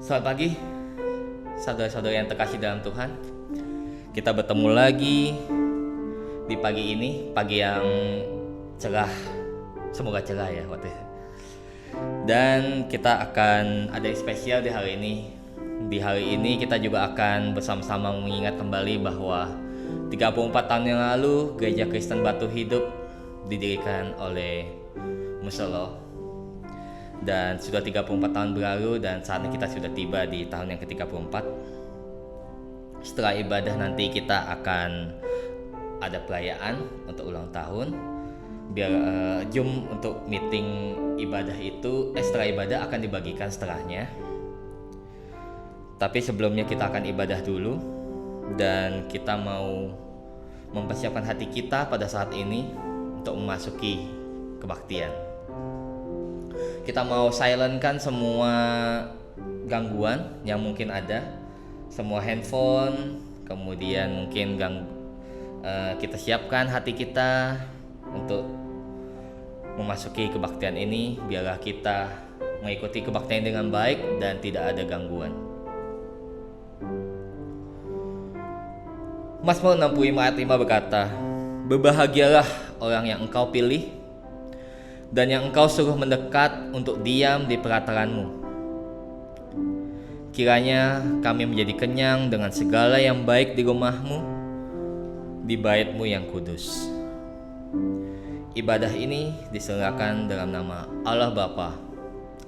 Selamat pagi, saudara-saudara yang terkasih dalam Tuhan. Kita bertemu lagi di pagi ini, pagi yang cerah. Semoga cerah ya waktu itu. Dan kita akan ada yang spesial di hari ini. Di hari ini kita juga akan bersama-sama mengingat kembali bahwa 34 tahun yang lalu Gereja Kristen Batu Hidup didirikan oleh Museloh. Dan sudah 34 tahun berlalu dan saatnya kita sudah tiba di tahun yang ke-34. Setelah ibadah nanti kita akan ada perayaan untuk ulang tahun. Biar Zoom untuk meeting ibadah itu setelah ibadah akan dibagikan setelahnya. Tapi sebelumnya kita akan ibadah dulu dan kita mau mempersiapkan hati kita pada saat ini untuk memasuki kebaktian. Kita mau silentkan semua gangguan yang mungkin ada, semua handphone, kemudian mungkin kita siapkan hati kita untuk memasuki kebaktian ini. Biarlah kita mengikuti kebaktian dengan baik dan tidak ada gangguan. Mazmur 65 ayat 5 berkata, "Berbahagialah orang yang Engkau pilih dan yang Engkau suruh mendekat untuk diam di perataranmu. Kiranya kami menjadi kenyang dengan segala yang baik di rumah-Mu, di bait-Mu yang kudus." Ibadah ini diselenggarakan dalam nama Allah Bapa,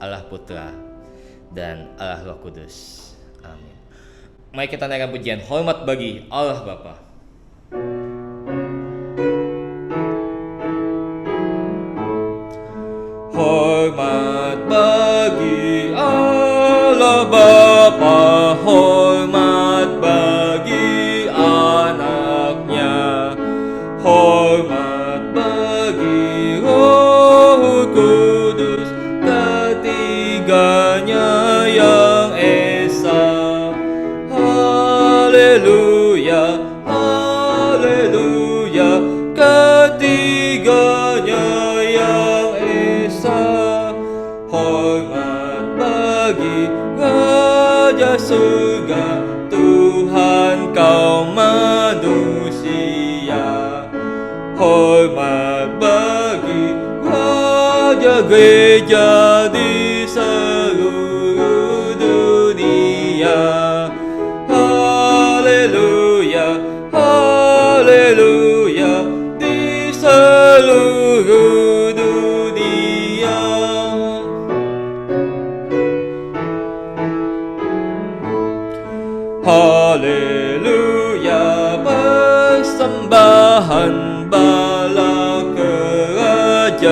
Allah Putra, dan Allah Roh Kudus. Amin. Mari kita naikkan pujian hormat bagi Allah Bapa. Hormat bagi Allah Bapa, hormat bagi anaknya, hormat bagi Roh Kudus, ketiganya yang esa. Haleluya, haleluya, ketiganya yang esa. Hormat bagi Raja surga, Tuhan kaum manusia. Hormat bagi Raja gereja di seluruh dunia. Haleluya, haleluya, di seluruh dunia. Haleluya, persembahan bala kerajaanmu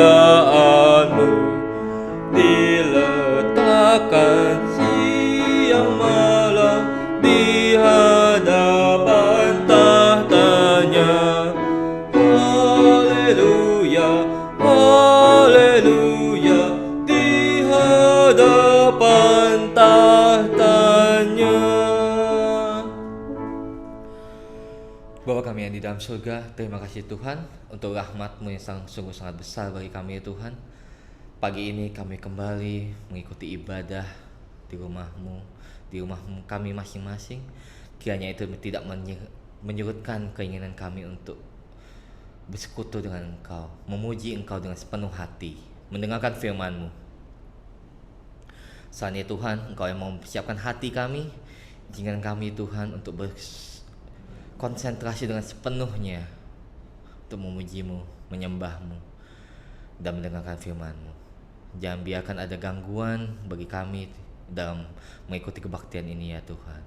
diletakkan siang malam di hadapan tahtanya. Haleluya, haleluya, di hadapan tahtanya. Bapa kami yang di dalam surga, terima kasih Tuhan untuk rahmat-Mu yang sungguh sangat besar bagi kami ya Tuhan. Pagi ini kami kembali mengikuti ibadah di rumah-Mu, di rumah kami masing-masing. Kiranya itu tidak menyurutkan keinginan kami untuk bersekutu dengan Engkau, memuji Engkau dengan sepenuh hati, mendengarkan firman-Mu. Saatnya Tuhan, Engkau yang mau mempersiapkan hati kami, izinkan kami Tuhan untuk konsentrasi dengan sepenuhnya untuk memuji-Mu, menyembah-Mu, dan mendengarkan firman-Mu. Jangan biarkan ada gangguan bagi kami dalam mengikuti kebaktian ini ya Tuhan.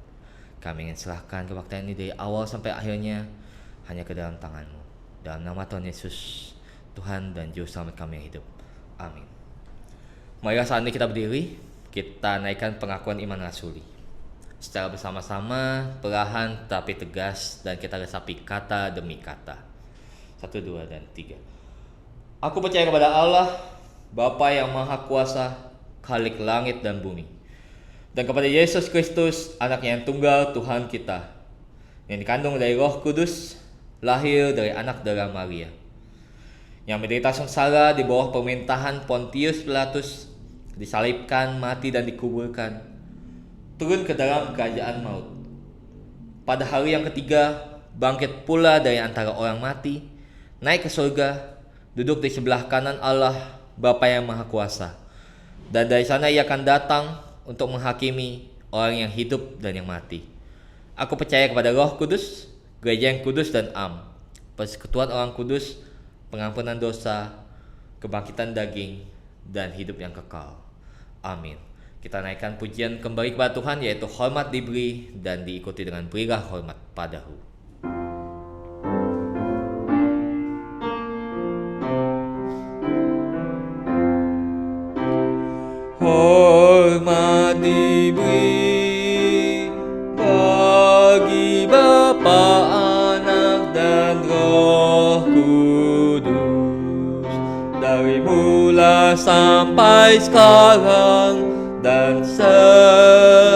Kami ingin serahkan kebaktian ini dari awal sampai akhirnya hanya ke dalam tangan-Mu. Dalam nama Tuhan Yesus, Tuhan dan Juru Selamat kami yang hidup. Amin. Marilah saat ini kita berdiri, kita naikkan pengakuan iman rasuli. Secara bersama-sama, perlahan tapi tegas, dan kita resapi kata demi kata. 1, 2, dan 3. Aku percaya kepada Allah, Bapa yang Maha Kuasa, Khalik langit dan bumi, dan kepada Yesus Kristus, Anaknya yang tunggal Tuhan kita, yang dikandung dari Roh Kudus, lahir dari anak darah Maria, yang menderita sengsara di bawah pemerintahan Pontius Pilatus, disalibkan, mati dan dikuburkan, turun ke dalam kerajaan maut. Pada hari yang ketiga, bangkit pula dari antara orang mati, naik ke surga, duduk di sebelah kanan Allah Bapa yang Maha Kuasa. Dan dari sana ia akan datang untuk menghakimi orang yang hidup dan yang mati. Aku percaya kepada Roh Kudus, gereja yang kudus dan am, persekutuan orang kudus, pengampunan dosa, kebangkitan daging, dan hidup yang kekal. Amin. Kita naikkan pujian kembali kepada Tuhan, yaitu hormat diberi dan diikuti dengan berilah hormat padahu. Hormat diberi bagi Bapa, Anak, dan Roh Kudus, dari mula sampai sekarang dan seterusnya,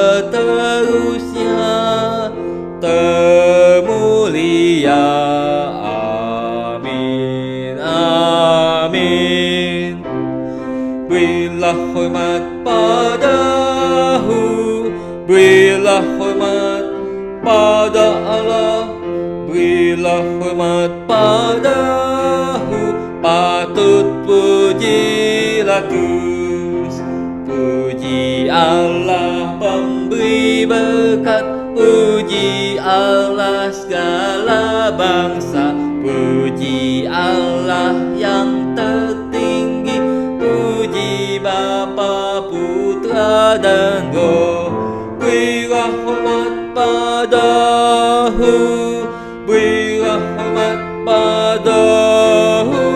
termulia. Amin, amin. Berilah hormat padahu, berilah hormat pada Allah, berilah hormat padahu, patut pujilah terus. Puji Allah pemberi berkat, puji Allah segala bangsa, puji Allah yang tertinggi, puji Bapa, Putra, dan Roh. Berilah hormat padahu, berilah hormat padahu,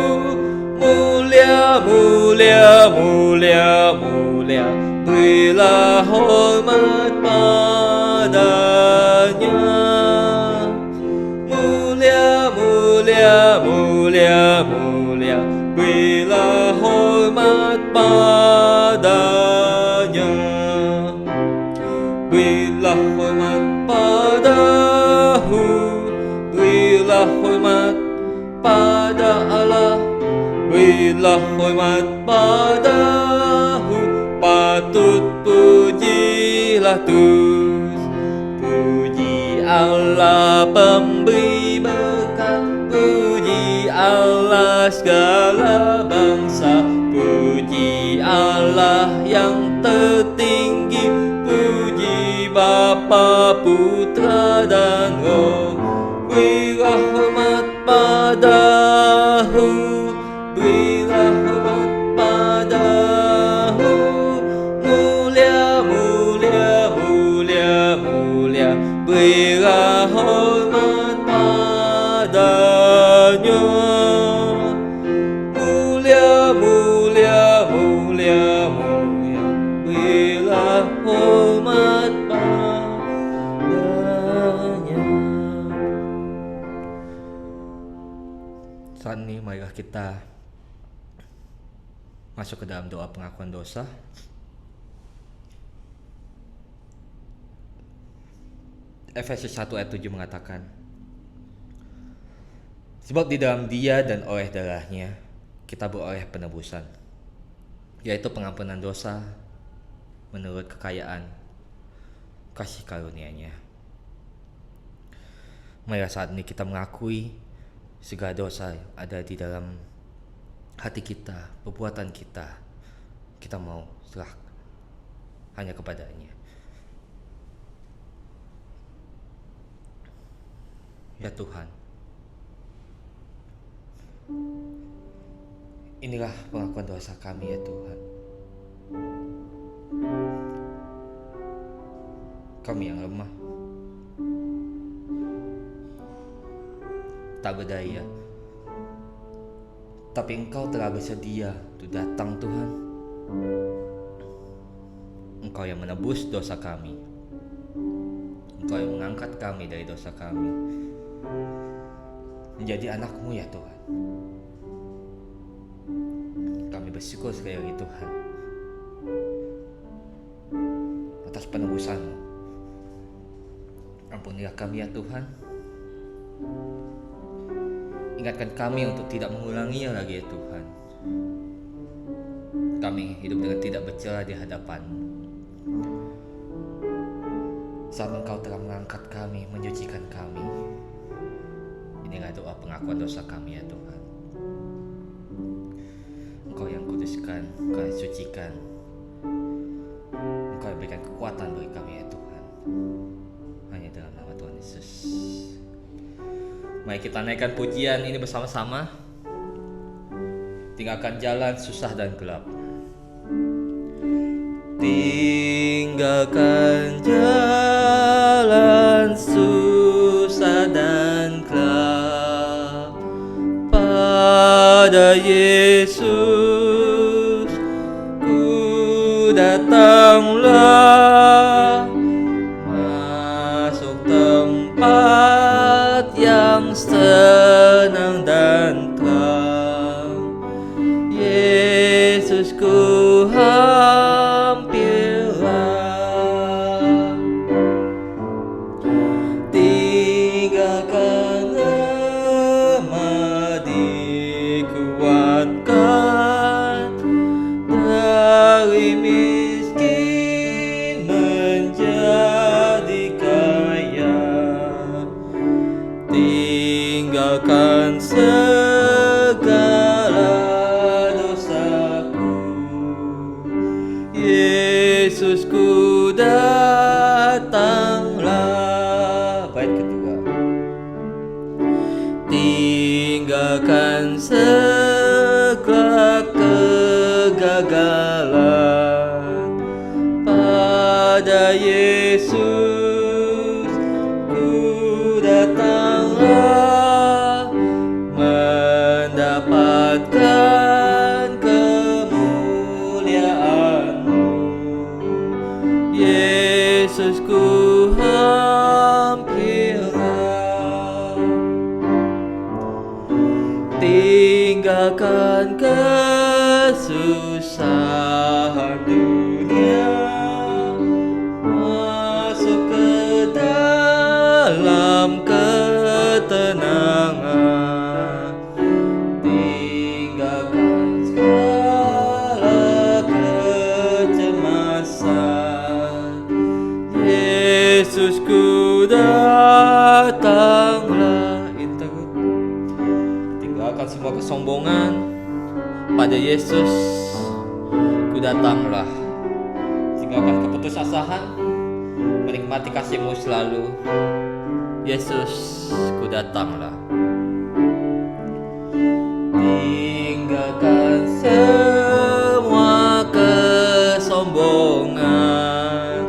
mulia, mulia, mulia, mulia. Berilah hormat padanya, mulia, mulia, mulia, mulia. Berilah hormat padanya, berilah hormat padahu, berilah hormat pada Allah, berilah hormat padahu, patut pujilah terus. Puji Allah pemberi berkat, puji Allah segala bangsa, puji Allah yang tertinggi, puji Bapa, Putra, dan Roh. Berilah hormat padahu, berilah hormat padahu, mulia, mulia, mulia, mulia. Berilah hormat padanya, mulia, mulia, mulia, mulia. Berilah hormat padanya. Saat ini marilah kita masuk ke dalam doa pengakuan dosa. Efesus 1 ayat 7 mengatakan, sebab di dalam Dia dan oleh darahnya kita beroleh penebusan, yaitu pengampunan dosa menurut kekayaan kasih karunia-Nya. Marilah saat ini kita mengakui segala dosa yang ada di dalam hati kita, perbuatan kita. Kita mau serah hanya kepadanya. Ya Tuhan, inilah pengakuan dosa kami ya Tuhan. Kami yang lemah, tak berdaya, tapi Engkau telah bersedia untuk datang Tuhan. Engkau yang menebus dosa kami, Engkau yang mengangkat kami dari dosa kami menjadi anak-Mu ya Tuhan. Kami bersyukur sekali lagi Tuhan atas penebusan-Mu. Ampunilah kami ya Tuhan. Ingatkan kami untuk tidak mengulanginya lagi ya Tuhan. Kami hidup dengan tidak bercela di hadapan-Mu. saat Engkau telah mengangkat kami, menyucikan kami. Inilah doa pengakuan dosa kami ya Tuhan. Engkau yang kuduskan, Engkau yang sucikan, Engkau yang berikan kekuatan bagi kami ya Tuhan. Hanya dalam nama Tuhan Yesus. Mari kita naikkan pujian ini bersama-sama. Tinggalkan jalan susah dan gelap. Tinggalkan jalan susah dan gelap, pada Yesus ku datanglah, masuk tempat yang senang dan terang. Yesus ku hampirlah, tinggalkan lemah dikuatkan, dari miskin menjadi kaya, tinggalkan segala dosaku. Yesus ku datanglah. Bait kedua. Tinggalkan segala kegagalan, pada Yesus ku datanglah, mendapatkan kemuliaan-Mu. Yesus ku hampirlah, tinggalkan kesusahan dunia, masuk ke dalam ketenangan, tinggalkan segala kecemasan. Yesus ku datanglah. Tinggalkan semua kesombongan, pada Yesus ku datanglah. Tinggalkan keputusasaan, menikmati kasih-Mu selalu. Yesus ku datanglah. Tinggalkan semua kesombongan,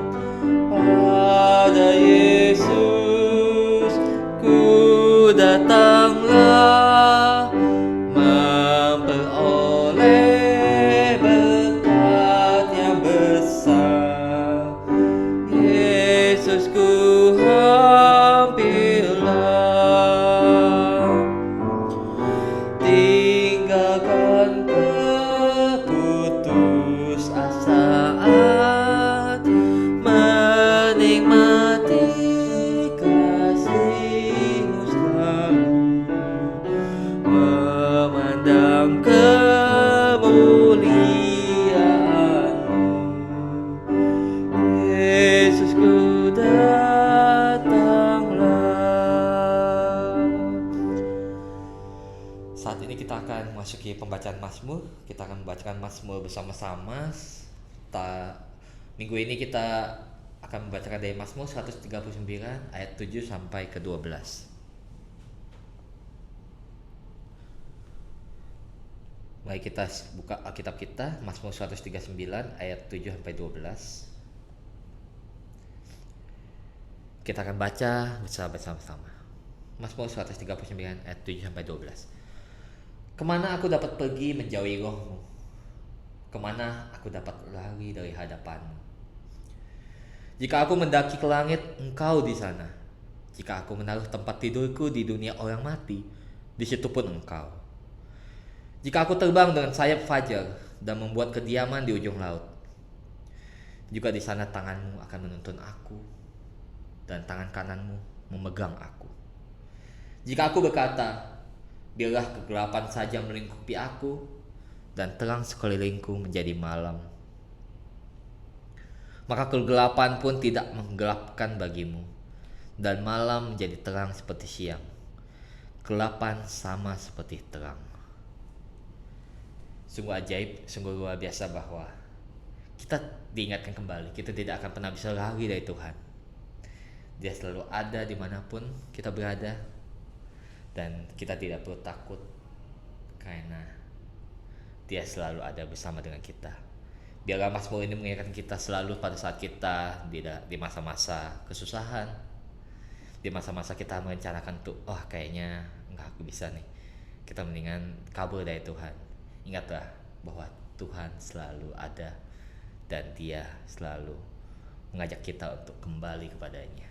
pada Yesus ku datanglah, memperoleh berkat yang besar. Yesus ku hampirlah, tinggalkan keputusasaan, menikmati kasih-Mu selalu, memandang kemuliaan-Mu. Yesus ku datanglah. Saat ini kita akan memasuki pembacaan Mazmur. Kita akan membacakan Mazmur bersama-sama. Minggu ini kita akan membacakan dari Mazmur 139 ayat 7 sampai ke 12. Mari kita buka Alkitab kita, Mazmur 139 ayat 7 sampai 12. Kita akan baca bersama-sama. Mazmur 139 ayat 7 sampai 12. Kemana aku dapat pergi menjauhi Roh-Mu? Kemana aku dapat lari dari hadapan-Mu? Jika aku mendaki ke langit, Engkau di sana. Jika aku menaruh tempat tidurku di dunia orang mati, di situ pun Engkau. Jika aku terbang dengan sayap fajar dan membuat kediaman di ujung laut, juga di sana tangan-Mu akan menuntun aku dan tangan kanan-Mu memegang aku. Jika aku berkata, biarlah kegelapan saja melingkupi aku dan terang sekelilingku menjadi malam, Maka kegelapan pun tidak menggelapkan bagimu, dan malam menjadi terang seperti siang. Kegelapan sama seperti terang. Sungguh ajaib, sungguh luar biasa bahwa kita diingatkan kembali, kita tidak akan pernah bisa lari dari Tuhan. Dia selalu ada dimanapun kita berada, dan kita tidak perlu takut karena Dia selalu ada bersama dengan kita. Biarlah Mazmur ini mengingatkan kita selalu pada saat kita di masa-masa kesusahan, di masa-masa kita merencanakan tuh, kayaknya nggak aku bisa nih, kita mendingan kabur dari Tuhan. Ingatlah bahwa Tuhan selalu ada dan Dia selalu mengajak kita untuk kembali kepadanya.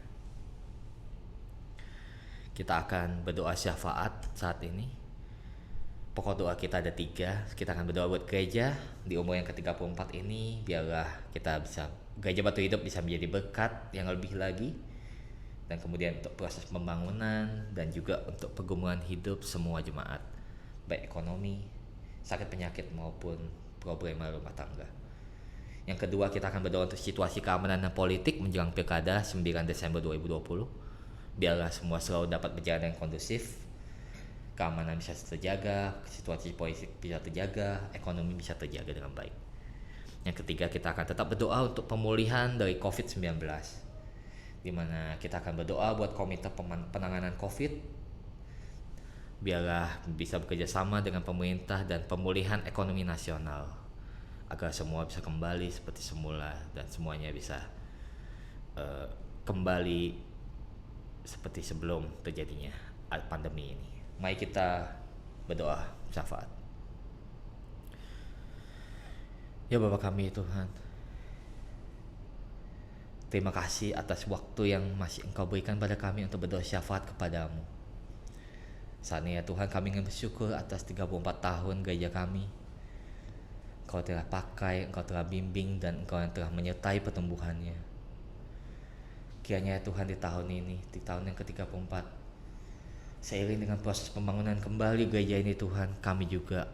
Kita akan berdoa syafaat saat ini. Pokok doa kita ada 3. Kita akan berdoa buat gereja di umur yang ke-34 ini. Biarlah kita bisa, gereja Batu Hidup bisa menjadi berkat yang lebih lagi. Dan kemudian untuk proses pembangunan dan juga untuk pergumulan hidup semua jemaat, baik ekonomi, sakit penyakit maupun problema rumah tangga. Yang kedua, kita akan berdoa untuk situasi keamanan dan politik menjelang Pilkada 9 Desember 2020. Biarlah semua selalu dapat berjalan dengan kondusif, keamanan bisa terjaga, situasi politik bisa terjaga, ekonomi bisa terjaga dengan baik. Yang ketiga, kita akan tetap berdoa untuk pemulihan dari COVID-19, di mana kita akan berdoa buat komite penanganan COVID, biarlah bisa bekerja sama dengan pemerintah dan pemulihan ekonomi nasional, agar semua bisa kembali seperti semula dan semuanya bisa kembali seperti sebelum terjadinya pandemi ini. Mari kita berdoa syafaat. Ya Bapa kami Tuhan, terima kasih atas waktu yang masih Engkau berikan pada kami untuk berdoa syafaat kepadamu. Saat ini ya Tuhan, kami ingin bersyukur atas 34 tahun gereja kami. Engkau telah pakai, Engkau telah bimbing, dan Engkau yang telah menyertai pertumbuhannya. Kiranya ya Tuhan, di tahun ini, di tahun yang ke-34, seiring dengan proses pembangunan kembali gereja ini Tuhan, kami juga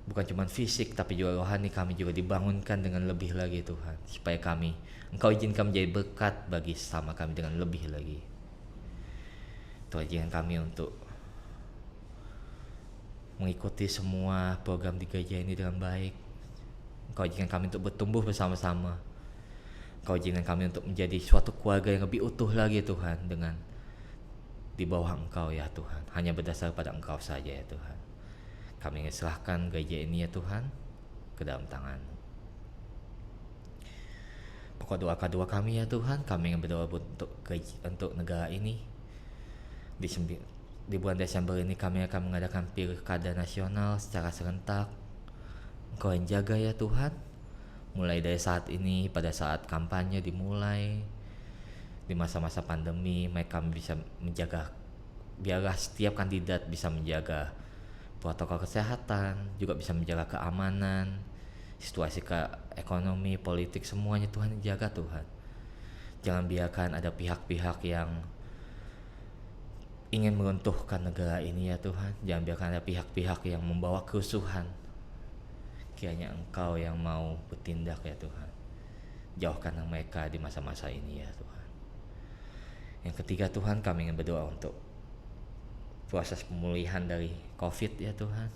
bukan cuma fisik tapi juga rohani, kami juga dibangunkan dengan lebih lagi Tuhan, supaya kami, Engkau izinkan menjadi berkat bagi sesama kami dengan lebih lagi. Tuhan, izinkan kami untuk mengikuti semua program di gereja ini dengan baik. Engkau izinkan kami untuk bertumbuh bersama-sama. Engkau izinkan kami untuk menjadi suatu keluarga yang lebih utuh lagi Tuhan, dengan di bawah Engkau ya Tuhan, hanya berdasar pada Engkau saja ya Tuhan. Kami ingin serahkan gereja ini ya Tuhan ke dalam tangan-Mu. Pokok doa kedua kami ya Tuhan, kami ingin berdoa untuk negara ini. Di bulan Desember ini kami akan mengadakan pilkada nasional secara serentak. Engkau yang jaga ya Tuhan, mulai dari saat ini, pada saat kampanye dimulai, di masa-masa pandemi, mereka bisa menjaga, biarlah setiap kandidat bisa menjaga protokol kesehatan, juga bisa menjaga keamanan, situasi ekonomi, politik, semuanya Tuhan jaga Tuhan. Jangan biarkan ada pihak-pihak yang ingin meruntuhkan negara ini ya Tuhan. Jangan biarkan ada pihak-pihak yang membawa kerusuhan. Kiranya Engkau yang mau bertindak ya Tuhan. Jauhkan mereka di masa-masa ini ya Tuhan. Yang ketiga Tuhan, kami ingin berdoa untuk proses pemulihan dari COVID ya Tuhan.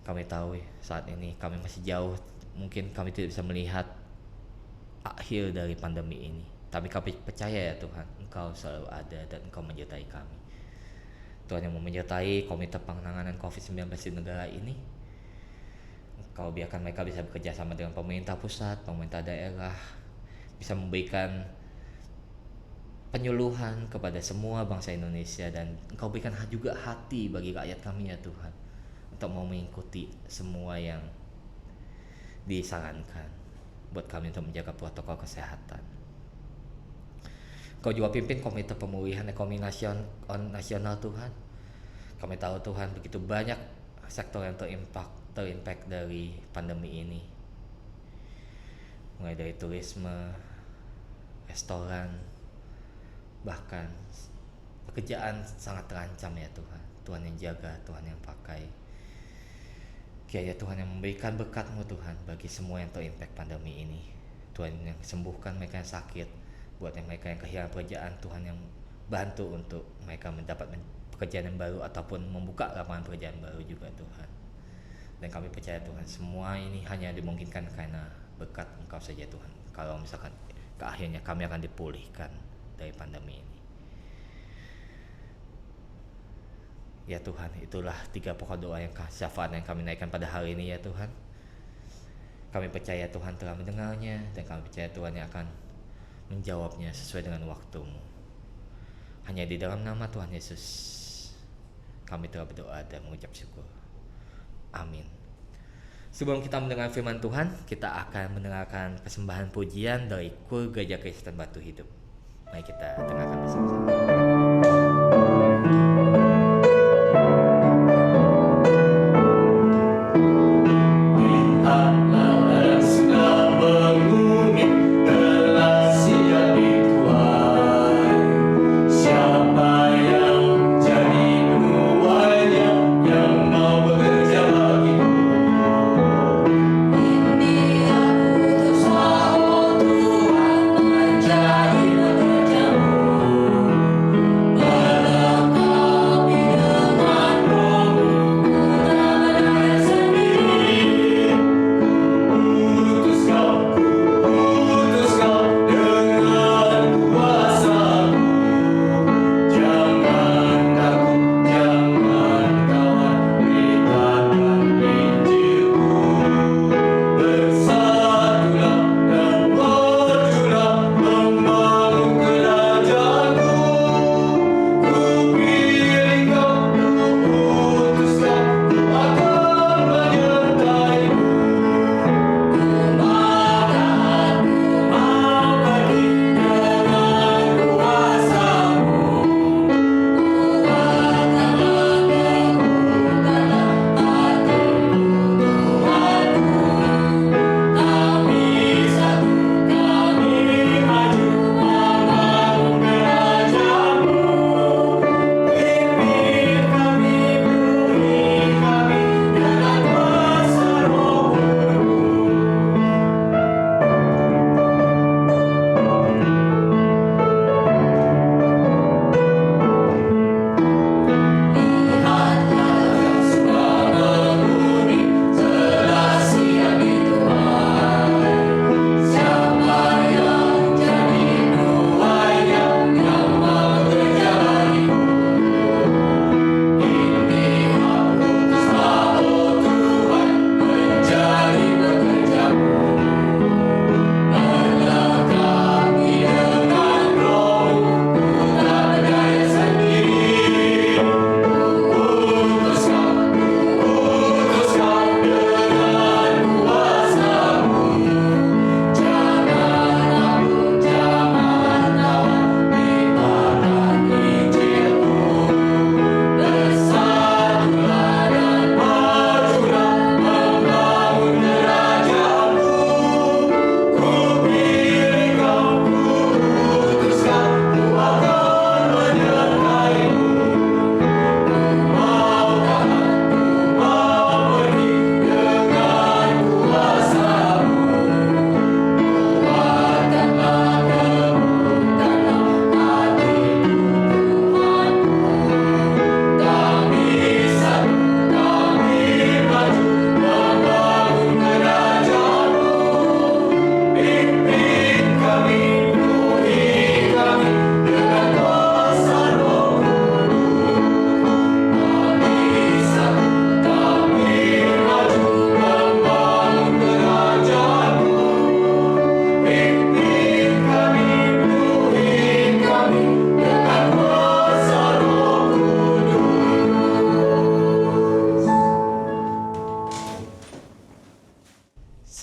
Kami tahu saat ini kami masih jauh, mungkin kami tidak bisa melihat akhir dari pandemi ini. Tapi kami percaya ya Tuhan, Engkau selalu ada dan Engkau menyertai kami. Tuhan yang mau menyertai komite penanganan COVID-19 di negara ini. Engkau biarkan mereka bisa bekerja sama dengan pemerintah pusat, pemerintah daerah, bisa memberikan penyuluhan kepada semua bangsa Indonesia, dan Engkau berikan juga hati bagi rakyat kami ya Tuhan, untuk mau mengikuti semua yang disarankan buat kami untuk menjaga protokol kesehatan. Engkau juga pimpin komite pemulihan ekonomi nasional Tuhan. Kami tahu Tuhan, begitu banyak sektor yang terimpact dari pandemi ini, mulai dari turisme, restoran, bahkan pekerjaan sangat terancam ya Tuhan. Tuhan yang jaga, Tuhan yang pakai. Kiranya Tuhan yang memberikan berkat-Mu Tuhan bagi semua yang terimpact pandemi ini. Tuhan yang sembuhkan mereka yang sakit, buat mereka yang kehilangan pekerjaan, Tuhan yang bantu untuk mereka mendapat pekerjaan yang baru ataupun membuka lapangan pekerjaan baru juga Tuhan. Dan kami percaya Tuhan, semua ini hanya dimungkinkan karena berkat Engkau saja Tuhan. Kalau misalkan ke akhirnya kami akan dipulihkan dari pandemi ini. Ya Tuhan, itulah 3 pokok doa yang syafaat yang kami naikkan pada hari ini ya Tuhan. Kami percaya Tuhan telah mendengarnya, dan kami percaya Tuhan yang akan menjawabnya sesuai dengan waktu-Mu. Hanya di dalam nama Tuhan Yesus kami telah berdoa dan mengucap syukur. Amin. Sebelum kita mendengar firman Tuhan, kita akan mendengarkan persembahan pujian dari KUR Gereja Kristen Batu Hidup. Mari kita dengarkan bersama-sama.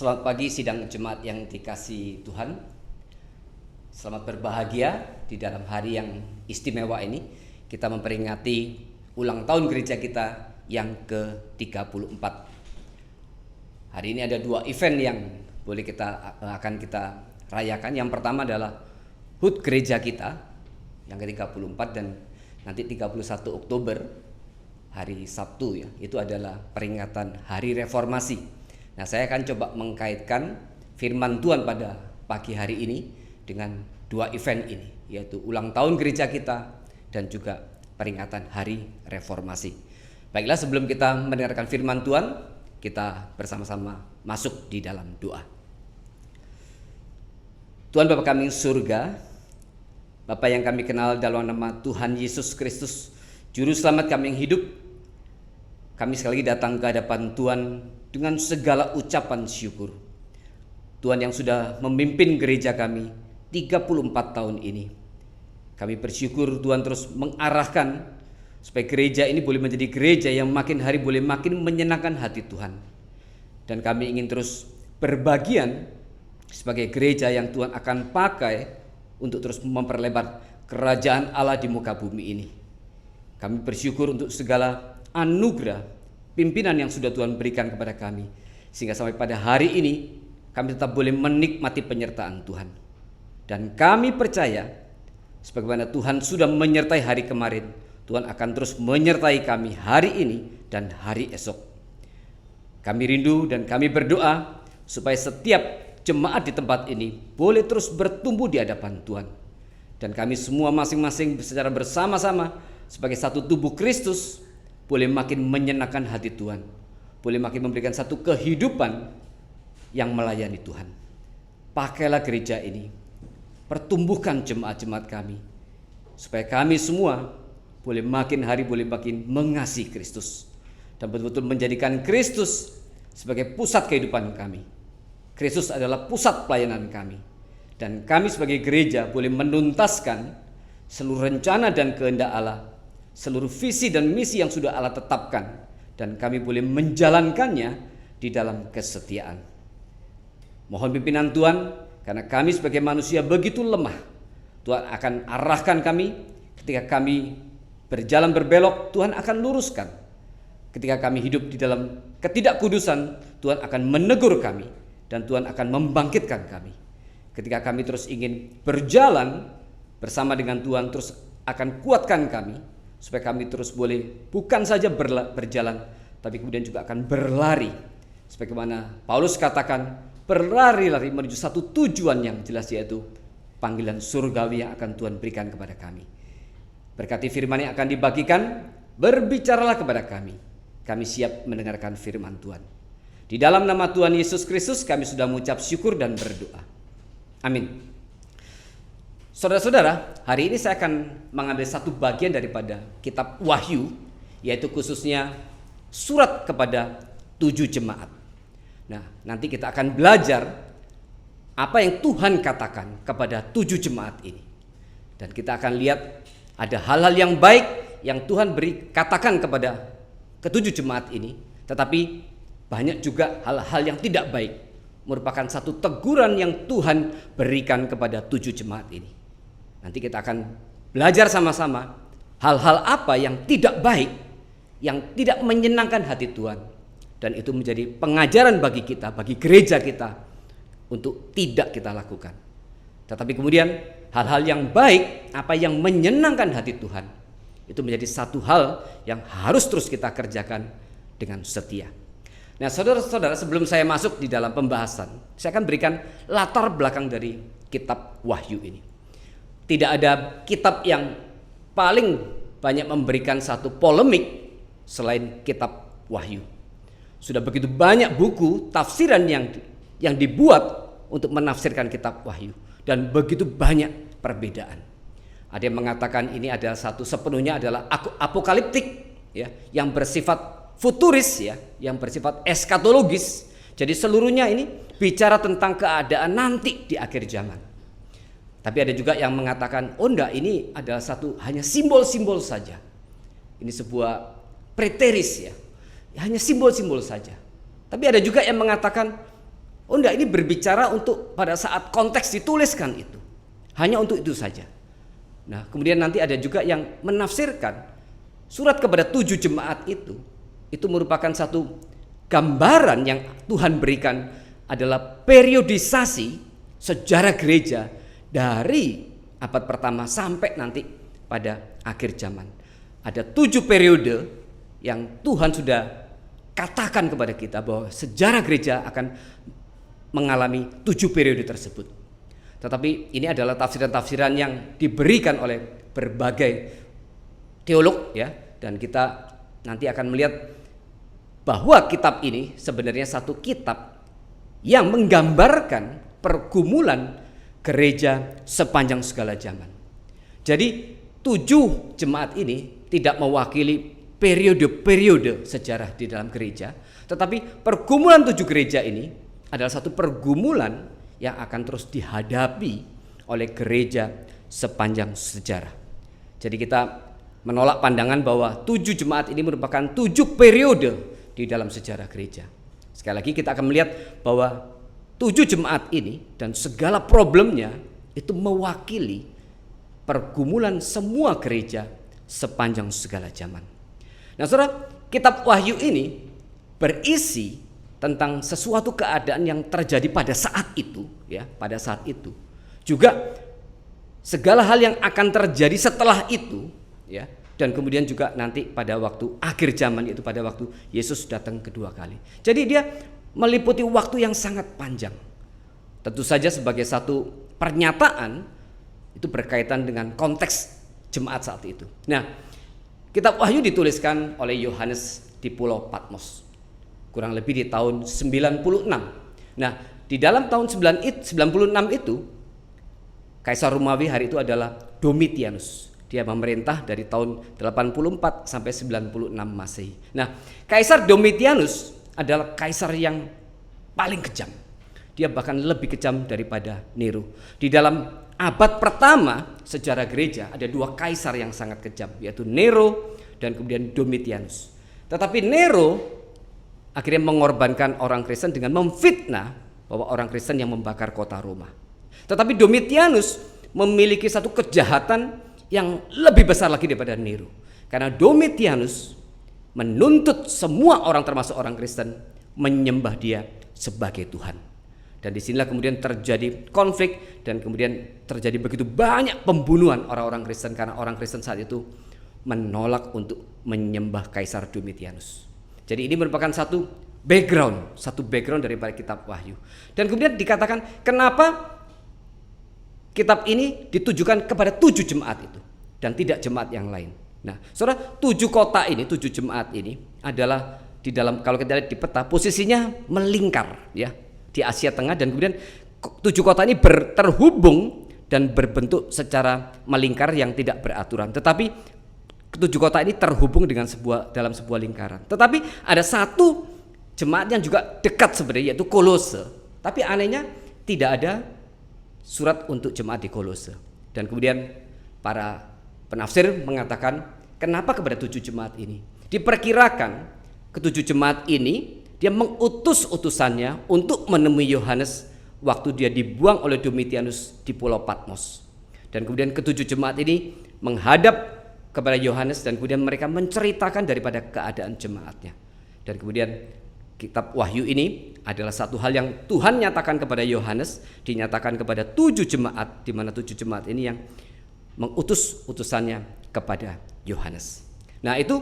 Selamat pagi sidang jemaat yang dikasihi Tuhan. Selamat berbahagia di dalam hari yang istimewa ini. Kita memperingati ulang tahun gereja kita yang ke-34. Hari ini ada 2 event yang akan kita rayakan. Yang pertama adalah HUT gereja kita yang ke-34, dan nanti 31 Oktober hari Sabtu ya, itu adalah peringatan hari reformasi. Nah, saya akan coba mengkaitkan firman Tuhan pada pagi hari ini dengan dua event ini, yaitu ulang tahun gereja kita dan juga peringatan hari reformasi. Baiklah, sebelum kita mendengarkan firman Tuhan, kita bersama-sama masuk di dalam doa. Tuhan Bapa kami surga, Bapa yang kami kenal dalam nama Tuhan Yesus Kristus, Juru Selamat kami yang hidup, kami sekali lagi datang ke hadapan Tuhan dengan segala ucapan syukur. Tuhan yang sudah memimpin gereja kami 34 tahun ini. Kami bersyukur Tuhan terus mengarahkan supaya gereja ini boleh menjadi gereja yang makin hari boleh makin menyenangkan hati Tuhan. Dan kami ingin terus berbagian sebagai gereja yang Tuhan akan pakai untuk terus memperlebar kerajaan Allah di muka bumi ini. Kami bersyukur untuk segala anugerah pimpinan yang sudah Tuhan berikan kepada kami, sehingga sampai pada hari ini kami tetap boleh menikmati penyertaan Tuhan. Dan kami percaya sebagaimana Tuhan sudah menyertai hari kemarin, Tuhan akan terus menyertai kami hari ini dan hari esok. Kami rindu dan kami berdoa supaya setiap jemaat di tempat ini boleh terus bertumbuh di hadapan Tuhan. Dan kami semua masing-masing secara bersama-sama sebagai satu tubuh Kristus boleh makin menyenangkan hati Tuhan, boleh makin memberikan satu kehidupan yang melayani Tuhan. Pakailah gereja ini, pertumbuhkan jemaat-jemaat kami, supaya kami semua boleh makin hari boleh makin mengasihi Kristus dan betul-betul menjadikan Kristus sebagai pusat kehidupan kami. Kristus adalah pusat pelayanan kami, dan kami sebagai gereja boleh menuntaskan seluruh rencana dan kehendak Allah, seluruh visi dan misi yang sudah Allah tetapkan, dan kami boleh menjalankannya di dalam kesetiaan. Mohon pimpinan Tuhan, karena kami sebagai manusia begitu lemah. Tuhan akan arahkan kami. Ketika kami berjalan berbelok, Tuhan akan luruskan. Ketika kami hidup di dalam ketidakkudusan, Tuhan akan menegur kami, dan Tuhan akan membangkitkan kami. Ketika kami terus ingin berjalan bersama dengan Tuhan, terus akan kuatkan kami, supaya kami terus boleh bukan saja berjalan, tapi kemudian juga akan berlari. Sebagaimana Paulus katakan, berlari-lari menuju satu tujuan yang jelas, yaitu panggilan surgawi yang akan Tuhan berikan kepada kami. Berkati firman yang akan dibagikan, berbicaralah kepada kami. Kami siap mendengarkan firman Tuhan. Di dalam nama Tuhan Yesus Kristus kami sudah mengucap syukur dan berdoa. Amin. Saudara-saudara, hari ini saya akan mengambil satu bagian daripada kitab Wahyu, yaitu khususnya surat kepada 7 jemaat. Nah, nanti kita akan belajar apa yang Tuhan katakan kepada 7 jemaat ini. Dan kita akan lihat ada hal-hal yang baik yang Tuhan katakan kepada ke-7 jemaat ini, tetapi banyak juga hal-hal yang tidak baik, merupakan satu teguran yang Tuhan berikan kepada 7 jemaat ini. Nanti kita akan belajar sama-sama hal-hal apa yang tidak baik, yang tidak menyenangkan hati Tuhan. Dan itu menjadi pengajaran bagi kita, bagi gereja kita, untuk tidak kita lakukan. Tetapi kemudian hal-hal yang baik, apa yang menyenangkan hati Tuhan, itu menjadi satu hal yang harus terus kita kerjakan dengan setia. Nah, saudara-saudara, sebelum saya masuk di dalam pembahasan, saya akan berikan latar belakang dari kitab Wahyu ini. Tidak ada kitab yang paling banyak memberikan satu polemik selain kitab Wahyu. Sudah begitu banyak buku tafsiran yang dibuat untuk menafsirkan kitab Wahyu, dan begitu banyak perbedaan. Ada yang mengatakan ini adalah sepenuhnya adalah apokaliptik, ya, yang bersifat futuris, ya, yang bersifat eskatologis. Jadi seluruhnya ini bicara tentang keadaan nanti di akhir zaman. Tapi ada juga yang mengatakan, oh enggak, ini adalah hanya simbol-simbol saja. Ini sebuah preteris, ya, hanya simbol-simbol saja. Tapi ada juga yang mengatakan, oh enggak, ini berbicara untuk pada saat konteks dituliskan itu, hanya untuk itu saja. Nah, kemudian nanti ada juga yang menafsirkan surat kepada 7 jemaat itu merupakan satu gambaran yang Tuhan berikan, adalah periodisasi sejarah gereja dari abad pertama sampai nanti pada akhir zaman. Ada 7 periode yang Tuhan sudah katakan kepada kita bahwa sejarah gereja akan mengalami 7 periode tersebut. Tetapi ini adalah tafsiran-tafsiran yang diberikan oleh berbagai teolog ya, dan kita nanti akan melihat bahwa kitab ini sebenarnya satu kitab yang menggambarkan pergumulan gereja sepanjang segala zaman. Jadi 7 jemaat ini tidak mewakili periode-periode sejarah di dalam gereja, tetapi pergumulan 7 gereja ini adalah satu pergumulan yang akan terus dihadapi oleh gereja sepanjang sejarah. Jadi kita menolak pandangan bahwa 7 jemaat ini merupakan 7 periode di dalam sejarah gereja. Sekali lagi kita akan melihat bahwa 7 jemaat ini dan segala problemnya itu mewakili pergumulan semua gereja sepanjang segala zaman. Nah, saudara, kitab Wahyu ini berisi tentang sesuatu keadaan yang terjadi pada saat itu, ya, pada saat itu. Juga segala hal yang akan terjadi setelah itu, ya, dan kemudian juga nanti pada waktu akhir zaman, yaitu pada waktu Yesus datang kedua kali. Jadi dia meliputi waktu yang sangat panjang. Tentu saja sebagai satu pernyataan itu berkaitan dengan konteks jemaat saat itu. Nah, kitab Wahyu dituliskan oleh Yohanes di Pulau Patmos, kurang lebih di tahun 96. Nah, di dalam tahun 96 itu Kaisar Romawi hari itu adalah Domitianus. Dia memerintah dari tahun 84 sampai 96 Masehi. Nah, Kaisar Domitianus adalah kaisar yang paling kejam. Dia bahkan lebih kejam daripada Nero. Di dalam abad pertama sejarah gereja ada 2 kaisar yang sangat kejam, yaitu Nero dan kemudian Domitianus. Tetapi Nero akhirnya mengorbankan orang Kristen dengan memfitnah bahwa orang Kristen yang membakar kota Roma. Tetapi Domitianus memiliki satu kejahatan yang lebih besar lagi daripada Nero. Karena Domitianus menuntut semua orang termasuk orang Kristen menyembah dia sebagai Tuhan. Dan disinilah kemudian terjadi konflik dan kemudian terjadi begitu banyak pembunuhan orang-orang Kristen karena orang Kristen saat itu menolak untuk menyembah Kaisar Domitianus. Jadi ini merupakan satu background daripada kitab Wahyu. Dan kemudian dikatakan kenapa kitab ini ditujukan kepada 7 jemaat itu dan tidak jemaat yang lain. Nah, saudara, 7 kota ini, 7 jemaat ini adalah di dalam, kalau kita lihat di peta, posisinya melingkar ya di Asia Tengah, dan kemudian 7 kota ini terhubung dan berbentuk secara melingkar yang tidak beraturan. Tetapi 7 kota ini terhubung dengan dalam sebuah lingkaran. Tetapi ada satu jemaat yang juga dekat sebenarnya, yaitu Kolose. Tapi anehnya tidak ada surat untuk jemaat di Kolose. Dan kemudian para penafsir mengatakan kenapa kepada 7 jemaat ini? Diperkirakan ke-7 jemaat ini dia mengutus utusannya untuk menemui Yohanes waktu dia dibuang oleh Domitianus di Pulau Patmos. Dan kemudian ke-7 jemaat ini menghadap kepada Yohanes dan kemudian mereka menceritakan daripada keadaan jemaatnya. Dan kemudian kitab Wahyu ini adalah satu hal yang Tuhan nyatakan kepada Yohanes, dinyatakan kepada 7 jemaat, di mana 7 jemaat ini yang mengutus utusannya kepada Yohanes. Nah, itu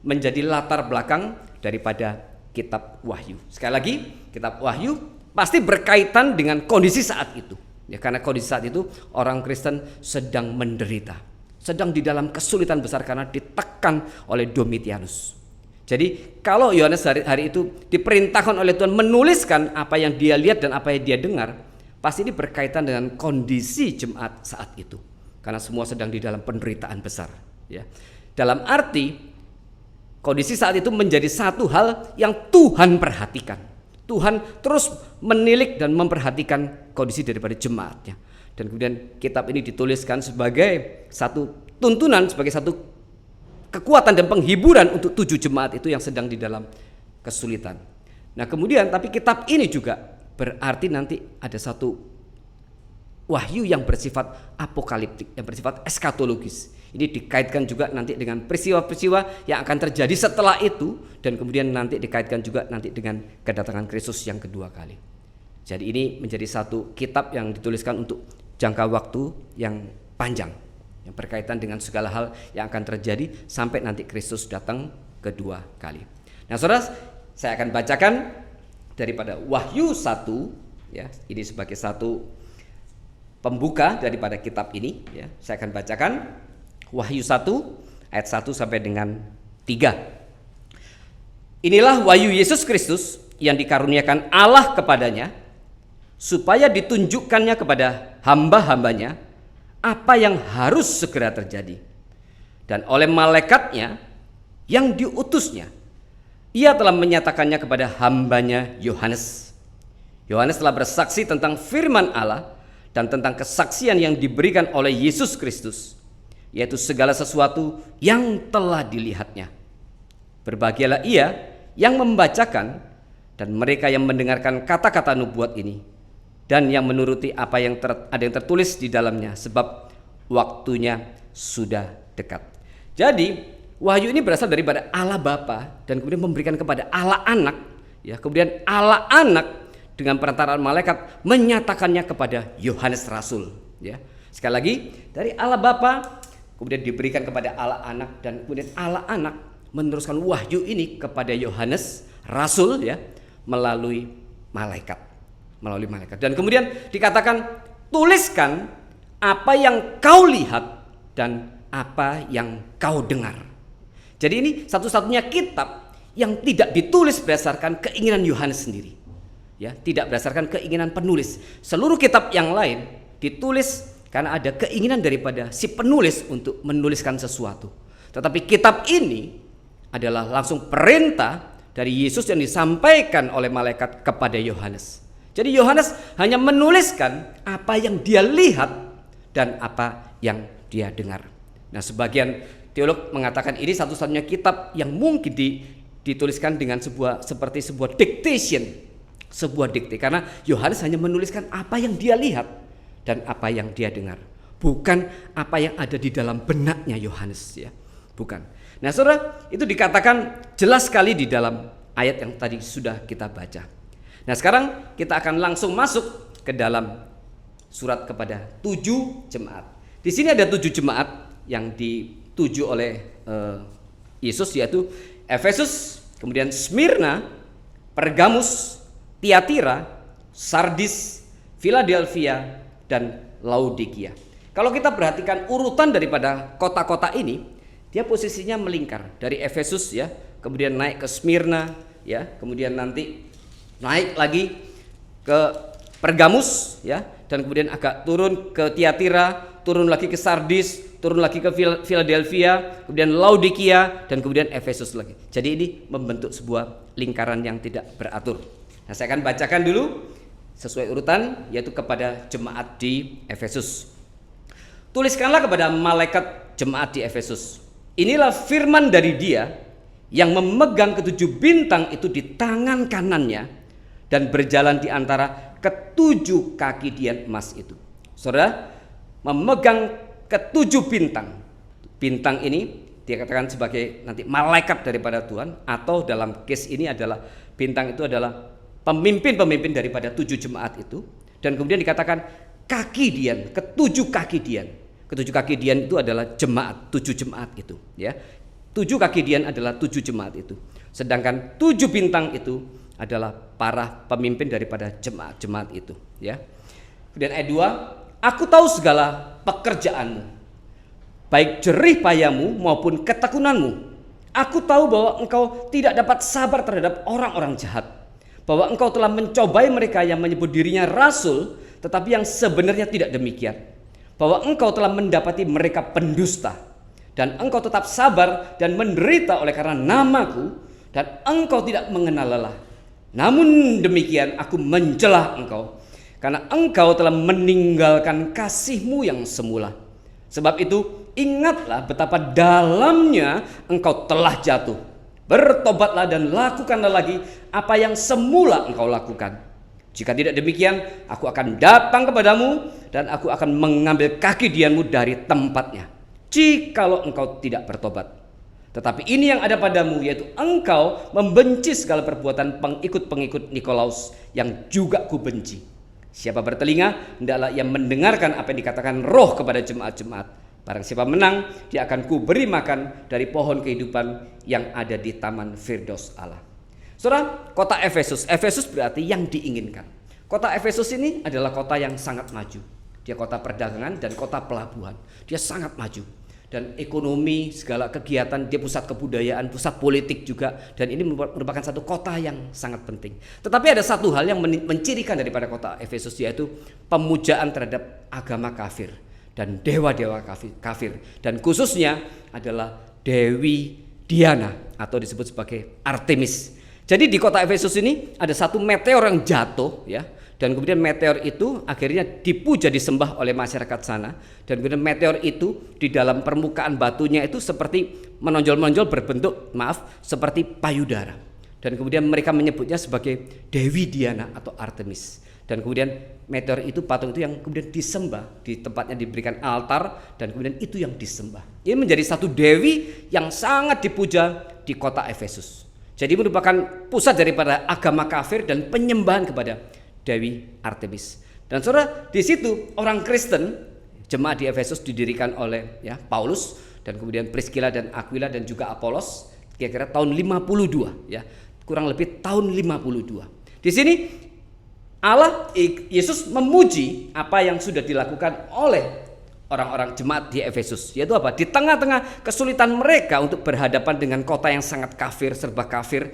menjadi latar belakang daripada kitab Wahyu. Sekali lagi, kitab Wahyu pasti berkaitan dengan kondisi saat itu. Ya, karena kondisi saat itu orang Kristen sedang menderita, sedang di dalam kesulitan besar karena ditekan oleh Domitianus. Jadi kalau Yohanes hari itu diperintahkan oleh Tuhan menuliskan apa yang dia lihat dan apa yang dia dengar, pasti ini berkaitan dengan kondisi jemaat saat itu. Karena semua sedang di dalam penderitaan besar. Ya. Dalam arti kondisi saat itu menjadi satu hal yang Tuhan perhatikan. Tuhan terus menilik dan memperhatikan kondisi daripada jemaatnya. Dan kemudian kitab ini dituliskan sebagai satu tuntunan, sebagai satu kekuatan dan penghiburan untuk 7 jemaat itu yang sedang di dalam kesulitan. Nah, kemudian tapi kitab ini juga berarti nanti ada satu wahyu yang bersifat apokaliptik, yang bersifat eskatologis. Ini dikaitkan juga nanti dengan peristiwa-peristiwa yang akan terjadi setelah itu, dan kemudian nanti dikaitkan juga nanti dengan kedatangan Kristus yang kedua kali. Jadi ini menjadi satu kitab yang dituliskan untuk jangka waktu yang panjang, yang berkaitan dengan segala hal yang akan terjadi sampai nanti Kristus datang kedua kali. Nah, saudara, saya akan bacakan daripada Wahyu 1, ya. Ini sebagai satu pembuka daripada kitab ini, ya. Saya akan bacakan Wahyu 1 ayat 1 sampai dengan 3. Inilah wahyu Yesus Kristus yang dikaruniakan Allah kepadanya, supaya ditunjukkannya kepada hamba-hambanya apa yang harus segera terjadi. Dan oleh malaikatnya yang diutusnya, ia telah menyatakannya kepada hambanya Yohanes. Yohanes telah bersaksi tentang firman Allah dan tentang kesaksian yang diberikan oleh Yesus Kristus, yaitu segala sesuatu yang telah dilihatnya. Berbahagialah ia yang membacakan dan mereka yang mendengarkan kata-kata nubuat ini, dan yang menuruti apa yang ada yang tertulis di dalamnya, sebab waktunya sudah dekat. Jadi wahyu ini berasal daripada Allah Bapa dan kemudian memberikan kepada Allah Anak, ya. Kemudian Allah Anak dengan perantaraan malaikat menyatakannya kepada Yohanes Rasul, ya. Sekali lagi, dari Allah Bapa kemudian diberikan kepada Allah Anak, dan kemudian Allah Anak meneruskan wahyu ini kepada Yohanes Rasul, ya, melalui malaikat. Dan kemudian dikatakan, tuliskan apa yang kau lihat dan apa yang kau dengar. Jadi ini satu-satunya kitab yang tidak ditulis berdasarkan keinginan Yohanes sendiri, ya, tidak berdasarkan keinginan penulis. Seluruh kitab yang lain ditulis karena ada keinginan daripada si penulis untuk menuliskan sesuatu. Tetapi kitab ini adalah langsung perintah dari Yesus yang disampaikan oleh malaikat kepada Yohanes. Jadi Yohanes hanya menuliskan apa yang dia lihat dan apa yang dia dengar. Nah, sebagian teolog mengatakan ini satu-satunya kitab yang mungkin dituliskan dengan seperti sebuah dictation, sebuah dikte, karena Yohanes hanya menuliskan apa yang dia lihat dan apa yang dia dengar, bukan apa yang ada di dalam benaknya Yohanes, ya, bukan. Nah, saudara, itu dikatakan jelas sekali di dalam ayat yang tadi sudah kita baca. Nah, sekarang kita akan langsung masuk ke dalam surat kepada 7 jemaat. Di sini ada 7 jemaat yang dituju oleh Yesus, yaitu Efesus, kemudian Smyrna, Pergamus, Tiatira, Sardis, Philadelphia, dan Laodikia. Kalau kita perhatikan urutan daripada kota-kota ini, dia posisinya melingkar dari Efesus, ya, kemudian naik ke Smyrna, ya, kemudian nanti naik lagi ke Pergamus, ya, dan kemudian agak turun ke Tiatira, turun lagi ke Sardis, turun lagi ke Philadelphia, kemudian Laodikia, dan kemudian Efesus lagi. Jadi ini membentuk sebuah lingkaran yang tidak beratur. Nah, saya akan bacakan dulu sesuai urutan, yaitu kepada jemaat di Efesus. Tuliskanlah kepada malaikat jemaat di Efesus, inilah firman dari Dia yang memegang ketujuh bintang itu di tangan kanannya dan berjalan di antara ketujuh kaki dian emas itu. Saudara, memegang ketujuh bintang. Bintang ini dikatakan sebagai nanti malaikat daripada Tuhan, atau dalam case ini adalah bintang itu adalah pemimpin-pemimpin daripada 7 jemaat itu. Dan kemudian dikatakan kaki dian, ketujuh kaki dian. Ketujuh kaki dian itu adalah jemaat, 7 jemaat itu, ya. 7 kaki dian adalah 7 jemaat itu. Sedangkan 7 bintang itu adalah para pemimpin daripada jemaat-jemaat itu, ya. Kemudian ayat 2, aku tahu segala pekerjaanmu, baik jerih payamu maupun ketekunanmu. Aku tahu bahwa engkau tidak dapat sabar terhadap orang-orang jahat, bahwa engkau telah mencobai mereka yang menyebut dirinya rasul, tetapi yang sebenarnya tidak demikian, bahwa engkau telah mendapati mereka pendusta, dan engkau tetap sabar dan menderita oleh karena namaku, dan engkau tidak mengenal lelah. Namun demikian aku mencela engkau, karena engkau telah meninggalkan kasihmu yang semula. Sebab itu ingatlah betapa dalamnya engkau telah jatuh. Bertobatlah dan lakukanlah lagi apa yang semula engkau lakukan. Jika tidak demikian, aku akan datang kepadamu dan aku akan mengambil kaki dianmu dari tempatnya, jikalau engkau tidak bertobat. Tetapi ini yang ada padamu, yaitu engkau membenci segala perbuatan pengikut-pengikut Nikolaus yang juga kubenci. Siapa bertelinga, hendaklah ia mendengarkan apa yang dikatakan Roh kepada jemaat-jemaat. Barang siapa menang, dia akan kuberi makan dari pohon kehidupan yang ada di taman Firdaus Allah. Saudara, kota Efesus. Efesus berarti yang diinginkan. Kota Efesus ini adalah kota yang sangat maju. Dia kota perdagangan dan kota pelabuhan. Dia sangat maju. Dan ekonomi, segala kegiatan, dia pusat kebudayaan, pusat politik juga. Dan ini merupakan satu kota yang sangat penting. Tetapi ada satu hal yang mencirikan daripada kota Efesus, yaitu pemujaan terhadap agama kafir dan dewa-dewa kafir. Dan khususnya adalah Dewi Diana atau disebut sebagai Artemis. Jadi di kota Efesus ini ada satu meteor yang jatuh ya, dan kemudian meteor itu akhirnya dipuja disembah oleh masyarakat sana, dan kemudian meteor itu di dalam permukaan batunya itu seperti menonjol-menonjol berbentuk seperti payudara, dan kemudian mereka menyebutnya sebagai Dewi Diana atau Artemis. Dan kemudian meteor itu, patung itu yang kemudian disembah, di tempatnya diberikan altar, dan kemudian itu yang disembah. Ini menjadi satu dewi yang sangat dipuja di kota Efesus. Jadi merupakan pusat daripada agama kafir dan penyembahan kepada Dewi Artemis. Dan saudara, di situ orang Kristen, jemaat di Efesus didirikan oleh Paulus dan kemudian Priscilla dan Aquila dan juga Apolos kira-kira tahun 52 ya, kurang lebih tahun 52. Di sini Yesus memuji apa yang sudah dilakukan oleh orang-orang jemaat di Efesus, yaitu apa? Di tengah-tengah kesulitan mereka untuk berhadapan dengan kota yang sangat kafir, serba kafir,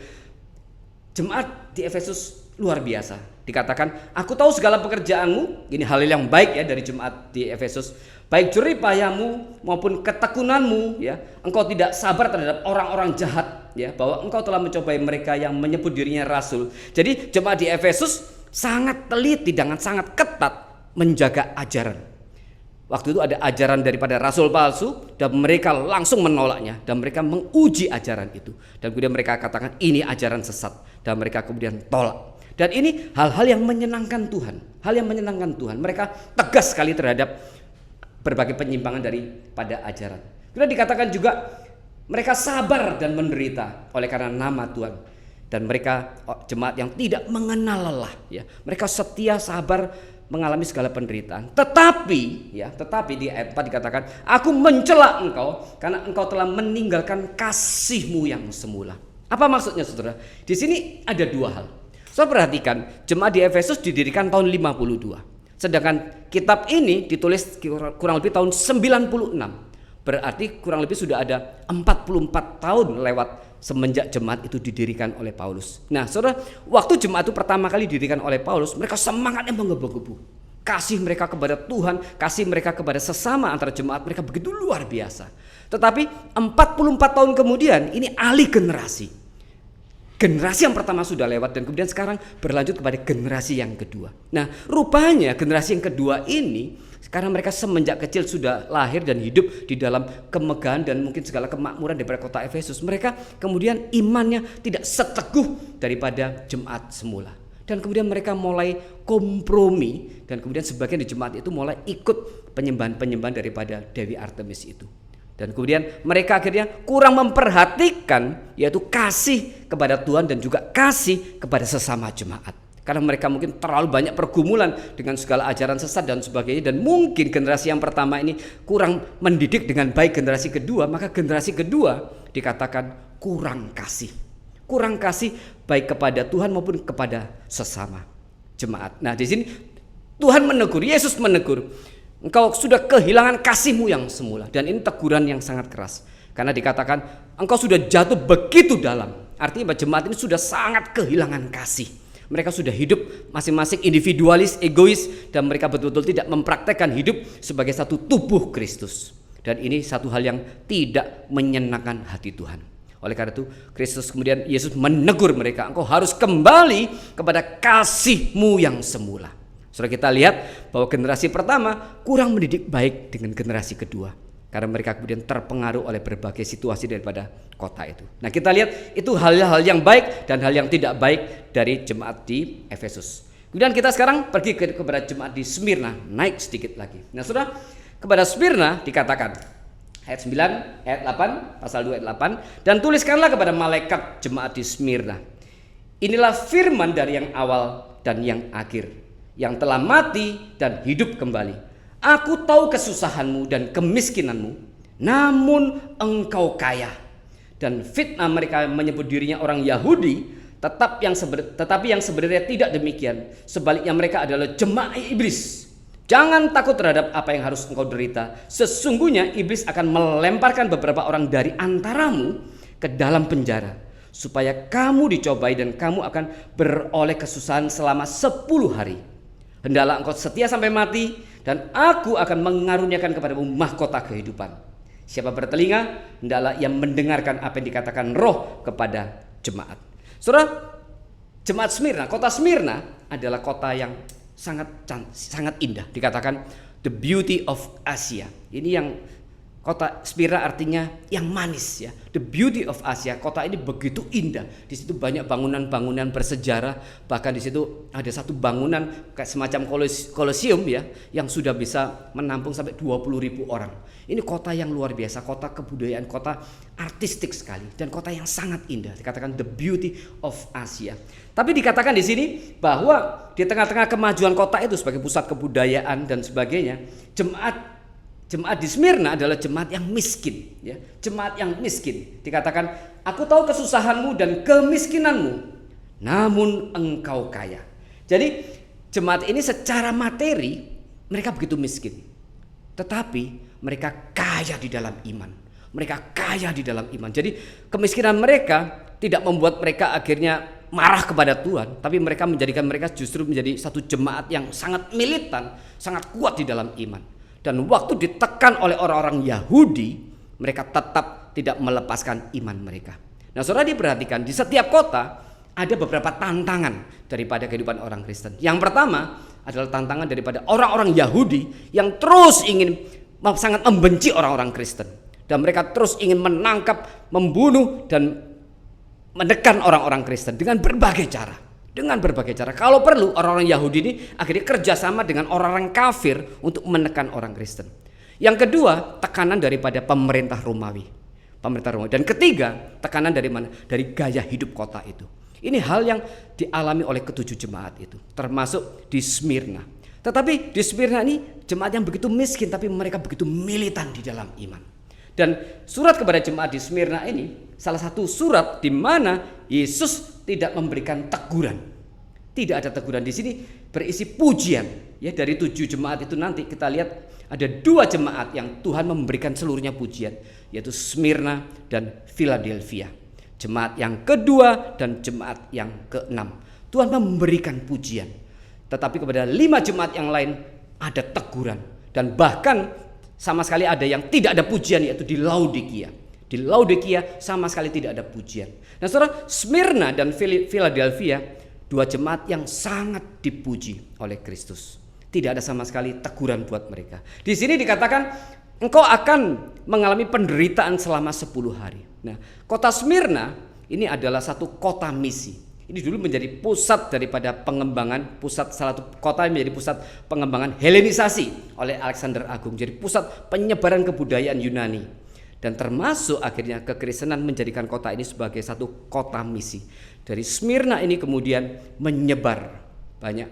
jemaat di Efesus luar biasa. Dikatakan, aku tahu segala pekerjaanmu. Ini hal yang baik ya dari jemaat di Efesus. Baik jerih payahmu maupun ketekunanmu ya. Engkau tidak sabar terhadap orang-orang jahat ya, bahwa engkau telah mencobai mereka yang menyebut dirinya rasul. Jadi jemaat di Efesus sangat teliti dan sangat ketat menjaga ajaran. Waktu itu ada ajaran daripada rasul palsu dan mereka langsung menolaknya dan mereka menguji ajaran itu. Dan kemudian mereka katakan ini ajaran sesat dan mereka kemudian tolak. Dan ini hal-hal yang menyenangkan Tuhan. Hal yang menyenangkan Tuhan. Mereka tegas sekali terhadap berbagai penyimpangan daripada ajaran. Kemudian dikatakan juga mereka sabar dan menderita oleh karena nama Tuhan. Dan mereka jemaat yang tidak mengenal lelah ya. Mereka setia, sabar, mengalami segala penderitaan. Tetapi di ayat 4 dikatakan, aku mencela engkau karena engkau telah meninggalkan kasihmu yang semula. Apa maksudnya saudara? Di sini ada dua hal. Saudara perhatikan, jemaat di Efesus didirikan tahun 52. Sedangkan kitab ini ditulis kurang lebih tahun 96. Berarti kurang lebih sudah ada 44 tahun lewat semenjak jemaat itu didirikan oleh Paulus. Nah saudara, waktu jemaat itu pertama kali didirikan oleh Paulus, mereka semangatnya menggebu-gebu. Kasih mereka kepada Tuhan, kasih mereka kepada sesama antara jemaat mereka begitu luar biasa. Tetapi 44 tahun kemudian ini alih generasi. Generasi yang pertama sudah lewat dan kemudian sekarang berlanjut kepada generasi yang kedua. Nah rupanya generasi yang kedua ini, karena mereka semenjak kecil sudah lahir dan hidup di dalam kemegahan dan mungkin segala kemakmuran daripada kota Efesus, mereka kemudian imannya tidak seteguh daripada jemaat semula. Dan kemudian mereka mulai kompromi dan kemudian sebagian di jemaat itu mulai ikut penyembahan-penyembahan daripada Dewi Artemis itu. Dan kemudian mereka akhirnya kurang memperhatikan yaitu kasih kepada Tuhan dan juga kasih kepada sesama jemaat. Karena mereka mungkin terlalu banyak pergumulan dengan segala ajaran sesat dan sebagainya. Dan mungkin generasi yang pertama ini kurang mendidik dengan baik generasi kedua. Maka generasi kedua dikatakan kurang kasih. Kurang kasih baik kepada Tuhan maupun kepada sesama jemaat. Nah di sini Tuhan menegur, Yesus menegur. Engkau sudah kehilangan kasihmu yang semula. Dan ini teguran yang sangat keras. Karena dikatakan engkau sudah jatuh begitu dalam. Artinya jemaat ini sudah sangat kehilangan kasih. Mereka sudah hidup masing-masing individualis, egois, dan mereka betul-betul tidak mempraktekkan hidup sebagai satu tubuh Kristus. Dan ini satu hal yang tidak menyenangkan hati Tuhan. Oleh karena itu Kristus kemudian Yesus menegur mereka, engkau harus kembali kepada kasihmu yang semula. Saudara, kita lihat bahwa generasi pertama kurang mendidik baik dengan generasi kedua. Karena mereka kemudian terpengaruh oleh berbagai situasi daripada kota itu. Nah kita lihat itu hal-hal yang baik dan hal yang tidak baik dari jemaat di Efesus. Kemudian kita sekarang pergi kepada jemaat di Smyrna, naik sedikit lagi. Nah saudara, kepada Smyrna dikatakan ayat 9, ayat 8, pasal 2 ayat 8. Dan tuliskanlah kepada malaikat jemaat di Smyrna, inilah firman dari yang awal dan yang akhir, yang telah mati dan hidup kembali. Aku tahu kesusahanmu dan kemiskinanmu, namun engkau kaya. Dan fitnah mereka menyebut dirinya orang Yahudi, tetapi yang sebenarnya tidak demikian. Sebaliknya mereka adalah jemaah iblis. Jangan takut terhadap apa yang harus engkau derita. Sesungguhnya iblis akan melemparkan beberapa orang dari antaramu ke dalam penjara, supaya kamu dicobai dan kamu akan beroleh kesusahan selama 10 hari. Hendaklah engkau setia sampai mati, dan aku akan mengaruniakan kepadamu mahkota kehidupan. Siapa bertelinga, hendaklah ia mendengarkan apa yang dikatakan Roh kepada jemaat. Saudara, jemaat Smyrna, kota Smyrna adalah kota yang sangat indah. Dikatakan the beauty of Asia. Ini yang kota Smyrna artinya yang manis ya. The beauty of Asia. Kota ini begitu indah. Di situ banyak bangunan-bangunan bersejarah. Bahkan di situ ada satu bangunan kayak semacam kolosium ya, yang sudah bisa menampung sampai 20.000 orang. Ini kota yang luar biasa, kota kebudayaan, kota artistik sekali, dan kota yang sangat indah. Dikatakan the beauty of Asia. Tapi dikatakan di sini bahwa di tengah-tengah kemajuan kota itu sebagai pusat kebudayaan dan sebagainya, jemaat di Smyrna adalah jemaat yang miskin, ya. Jemaat yang miskin. Dikatakan, aku tahu kesusahanmu dan kemiskinanmu, namun engkau kaya. Jadi jemaat ini secara materi mereka begitu miskin, tetapi mereka kaya di dalam iman. Mereka kaya di dalam iman. Jadi kemiskinan mereka tidak membuat mereka akhirnya marah kepada Tuhan, tapi mereka menjadikan mereka justru menjadi satu jemaat yang sangat militan, sangat kuat di dalam iman. Dan waktu ditekan oleh orang-orang Yahudi, mereka tetap tidak melepaskan iman mereka. Nah, saudara diperhatikan, di setiap kota ada beberapa tantangan daripada kehidupan orang Kristen. Yang pertama adalah tantangan daripada orang-orang Yahudi yang terus ingin sangat membenci orang-orang Kristen, dan mereka terus ingin menangkap, membunuh, dan menekan orang-orang Kristen dengan berbagai cara. Kalau perlu orang-orang Yahudi ini akhirnya kerjasama dengan orang-orang kafir untuk menekan orang Kristen. Yang kedua, tekanan daripada pemerintah Romawi. Dan ketiga, tekanan dari mana? Dari gaya hidup kota itu. Ini hal yang dialami oleh ketujuh jemaat itu, termasuk di Smyrna. Tetapi di Smyrna ini jemaat yang begitu miskin, tapi mereka begitu militan di dalam iman. Dan surat kepada jemaat di Smyrna ini salah satu surat di mana Yesus tidak memberikan teguran. Tidak ada teguran, di sini berisi pujian. Ya, dari 7 jemaat itu nanti kita lihat ada 2 jemaat yang Tuhan memberikan seluruhnya pujian, yaitu Smyrna dan Philadelphia. Jemaat yang kedua dan jemaat yang ke-6 Tuhan memberikan pujian. Tetapi kepada 5 jemaat yang lain ada teguran, dan bahkan sama sekali ada yang tidak ada pujian, yaitu di Laodikia. Di Laodikia sama sekali tidak ada pujian. Nah, saudara, Smyrna dan Philadelphia 2 jemaat yang sangat dipuji oleh Kristus. Tidak ada sama sekali teguran buat mereka. Di sini dikatakan engkau akan mengalami penderitaan selama 10 hari. Nah, kota Smyrna ini adalah satu kota misi. Ini dulu menjadi pusat daripada pengembangan, salah satu kota yang menjadi pusat pengembangan Helenisasi oleh Alexander Agung. Jadi pusat penyebaran kebudayaan Yunani. Dan termasuk akhirnya kekristenan menjadikan kota ini sebagai satu kota misi. Dari Smyrna ini kemudian menyebar banyak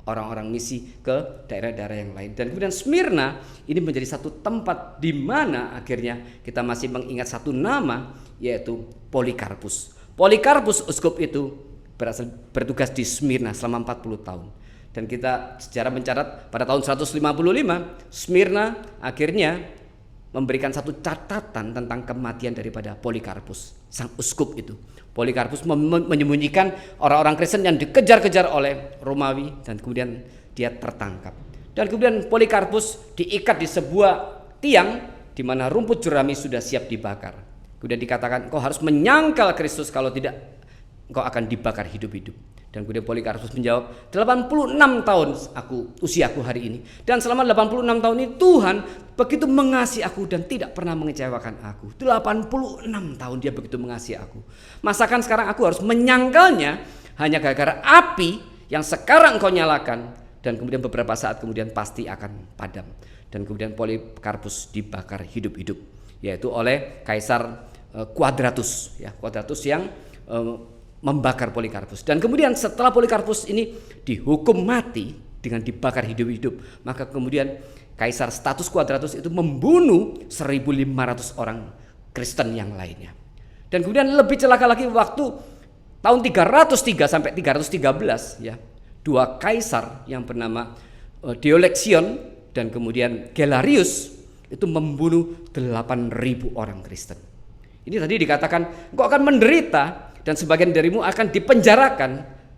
orang-orang misi ke daerah-daerah yang lain. Dan kemudian Smyrna ini menjadi satu tempat di mana akhirnya kita masih mengingat satu nama, yaitu Polikarpus. Polikarpus uskup itu bertugas di Smyrna selama 40 tahun. Dan kita sejarah mencatat pada tahun 155 Smyrna akhirnya memberikan satu catatan tentang kematian daripada Polikarpus, sang uskup itu. Polikarpus menyembunyikan orang-orang Kristen yang dikejar-kejar oleh Romawi, dan kemudian dia tertangkap. Dan kemudian Polikarpus diikat di sebuah tiang di mana rumput jerami sudah siap dibakar. Kemudian dikatakan, kau harus menyangkal Kristus, kalau tidak engkau akan dibakar hidup-hidup. Dan kemudian Polikarpus menjawab, 86 tahun usiaku hari ini. Dan selama 86 tahun ini Tuhan begitu mengasihi aku dan tidak pernah mengecewakan aku. 86 tahun dia begitu mengasihi aku. Masakan sekarang aku harus menyangkalnya hanya gara-gara api yang sekarang engkau nyalakan. Dan kemudian beberapa saat kemudian pasti akan padam. Dan kemudian Polikarpus dibakar hidup-hidup, yaitu oleh Kaisar Quadratus. Ya, Quadratus yang membakar Polikarpus. Dan kemudian setelah Polikarpus ini dihukum mati dengan dibakar hidup-hidup, maka kemudian Kaisar Status Quadratus itu membunuh 1.500 orang Kristen yang lainnya. Dan kemudian lebih celaka lagi waktu tahun 303 sampai 313 ya, dua kaisar yang bernama Diocletian dan kemudian Galerius itu membunuh 8.000 orang Kristen. Ini tadi dikatakan engkau akan menderita dan sebagian darimu akan dipenjarakan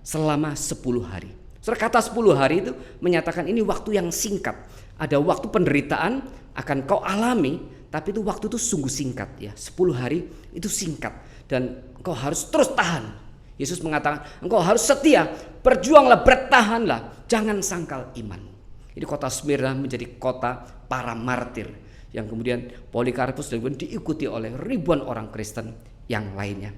selama 10 hari. Saudara, kata 10 hari itu menyatakan ini waktu yang singkat. Ada waktu penderitaan akan kau alami, tapi itu waktu itu sungguh singkat ya. 10 hari itu singkat dan engkau harus terus tahan. Yesus mengatakan engkau harus setia, berjuanglah, bertahanlah, jangan sangkal imanmu. Ini kota Smyrna menjadi kota para martir yang kemudian Polikarpus dan kemudian diikuti oleh ribuan orang Kristen yang lainnya.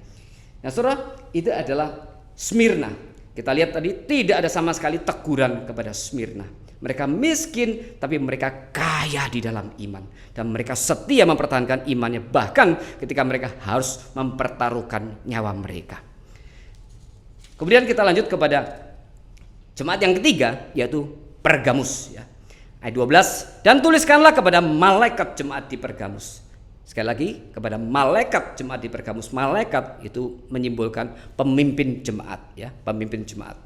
Nah saudara, itu adalah Smyrna. Kita lihat tadi tidak ada sama sekali teguran kepada Smyrna. Mereka miskin tapi mereka kaya di dalam iman. Dan mereka setia mempertahankan imannya bahkan ketika mereka harus mempertaruhkan nyawa mereka. Kemudian kita lanjut kepada jemaat yang ketiga yaitu Pergamus ya. Ayat 12, dan tuliskanlah kepada malaikat jemaat di Pergamus. Sekali lagi, kepada malaikat jemaat di Pergamus. Malaikat itu menyimbolkan pemimpin jemaat ya, pemimpin jemaat.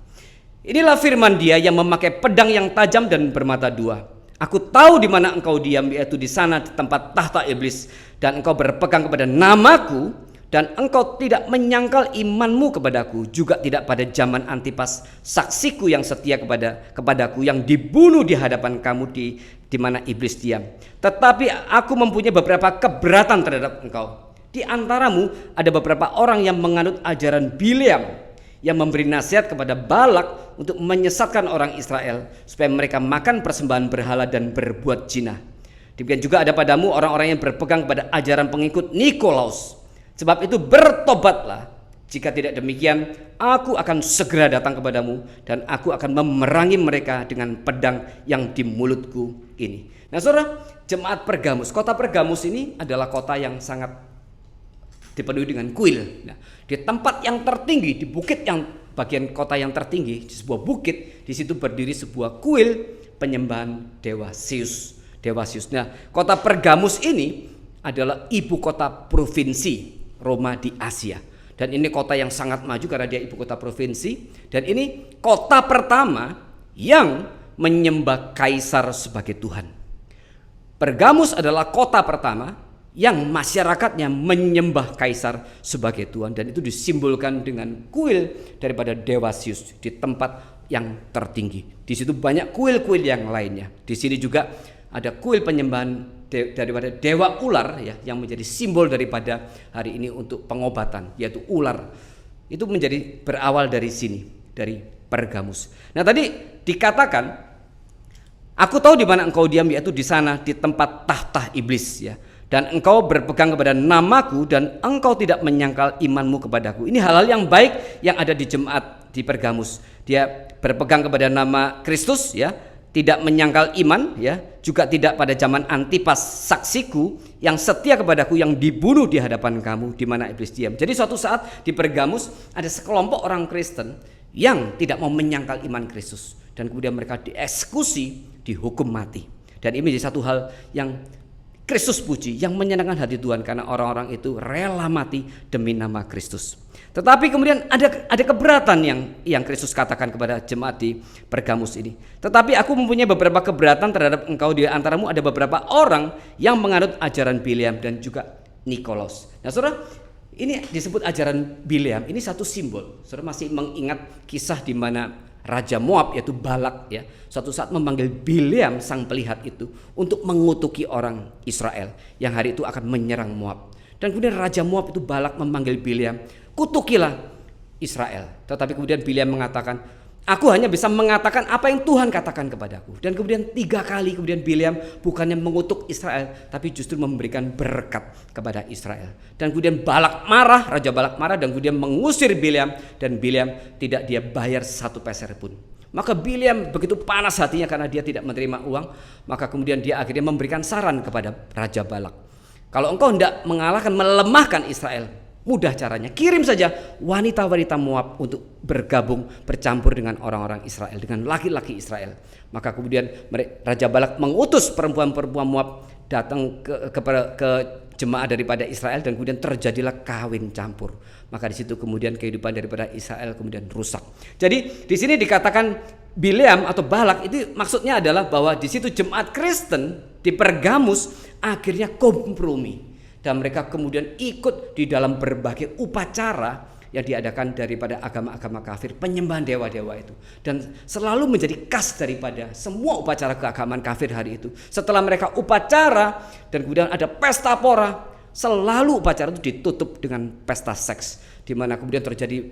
Inilah firman Dia yang memakai pedang yang tajam dan bermata dua. Aku tahu di mana engkau diam, yaitu di sana di tempat tahta iblis, dan engkau berpegang kepada namaku, dan engkau tidak menyangkal imanmu kepadaku, juga tidak pada zaman Antipas saksiku yang setia kepadaku, yang dibunuh di hadapan kamu di mana iblis diam. Tetapi aku mempunyai beberapa keberatan terhadap engkau. Di antaramu ada beberapa orang yang menganut ajaran Bileam, yang memberi nasihat kepada Balak untuk menyesatkan orang Israel supaya mereka makan persembahan berhala dan berbuat zina. Demikian juga ada padamu orang-orang yang berpegang kepada ajaran pengikut Nikolaus. Sebab itu bertobatlah, jika tidak demikian aku akan segera datang kepadamu dan aku akan memerangi mereka dengan pedang yang di mulutku ini. Nah saudara, jemaat Pergamus, kota Pergamus ini adalah kota yang sangat dipenuhi dengan kuil. Nah, di tempat yang tertinggi, di bukit yang bagian kota yang tertinggi, di sebuah bukit, di situ berdiri sebuah kuil penyembahan dewa Zeus. Nah, kota Pergamus ini adalah ibu kota provinsi Roma di Asia. Dan ini kota yang sangat maju karena dia ibu kota provinsi. Dan ini kota pertama yang menyembah kaisar sebagai Tuhan. Pergamus adalah kota pertama yang masyarakatnya menyembah kaisar sebagai Tuhan. Dan itu disimbolkan dengan kuil daripada dewa Zeus di tempat yang tertinggi. Di situ banyak kuil-kuil yang lainnya. Di sini juga ada kuil penyembahan daripada dewa ular ya, yang menjadi simbol daripada hari ini untuk pengobatan, yaitu ular. Itu menjadi berawal dari sini, dari Pergamus. Nah tadi dikatakan, aku tahu di mana engkau diam, yaitu di sana di tempat tahta iblis ya. Dan engkau berpegang kepada namaku dan engkau tidak menyangkal imanmu kepadaku. Ini hal-hal yang baik yang ada di jemaat di Pergamus. Dia berpegang kepada nama Kristus ya, tidak menyangkal iman ya, juga tidak pada zaman Antipas saksiku yang setia kepadaku, yang dibunuh di hadapan kamu di mana iblis diam. Jadi suatu saat di Pergamus ada sekelompok orang Kristen yang tidak mau menyangkal iman Kristus dan kemudian mereka dieksekusi, dihukum mati. Dan ini menjadi satu hal yang Kristus puji, yang menyenangkan hati Tuhan karena orang-orang itu rela mati demi nama Kristus. Tetapi kemudian ada keberatan yang Kristus katakan kepada jemaat di Pergamus ini. Tetapi aku mempunyai beberapa keberatan terhadap engkau, di antaramu ada beberapa orang yang menganut ajaran Bileam dan juga Nikolaus. Nah saudara, ini disebut ajaran Bileam, ini satu simbol. Saudara masih mengingat kisah di mana Raja Moab yaitu Balak ya, suatu saat memanggil Bileam sang pelihat itu untuk mengutuki orang Israel yang hari itu akan menyerang Moab. Dan kemudian Raja Moab itu Balak memanggil Bileam, kutukilah Israel. Tetapi kemudian Bileam mengatakan, aku hanya bisa mengatakan apa yang Tuhan katakan kepadaku. Dan kemudian 3 kali kemudian Bileam bukannya mengutuk Israel, tapi justru memberikan berkat kepada Israel. Dan kemudian Balak marah, Raja Balak marah dan kemudian mengusir Bileam. Dan Bileam tidak dia bayar 1 peser pun. Maka Bileam begitu panas hatinya karena dia tidak menerima uang. Maka kemudian dia akhirnya memberikan saran kepada Raja Balak. Kalau engkau hendak mengalahkan, melemahkan Israel, Mudah caranya, kirim saja wanita-wanita Moab untuk bergabung, bercampur dengan orang-orang Israel, dengan laki-laki Israel. Maka kemudian Raja Balak mengutus perempuan-perempuan Moab datang ke jemaah daripada Israel, dan kemudian terjadilah kawin campur. Maka di situ kemudian kehidupan daripada Israel kemudian rusak. Jadi di sini dikatakan Bileam atau Balak itu maksudnya adalah bahwa di situ jemaat Kristen di Pergamus akhirnya kompromi. Dan mereka kemudian ikut di dalam berbagai upacara yang diadakan daripada agama-agama kafir, penyembahan dewa-dewa itu. Dan selalu menjadi khas daripada semua upacara keagamaan kafir hari itu. Setelah mereka upacara dan kemudian ada pesta pora, selalu upacara itu ditutup dengan pesta seks, di mana kemudian terjadi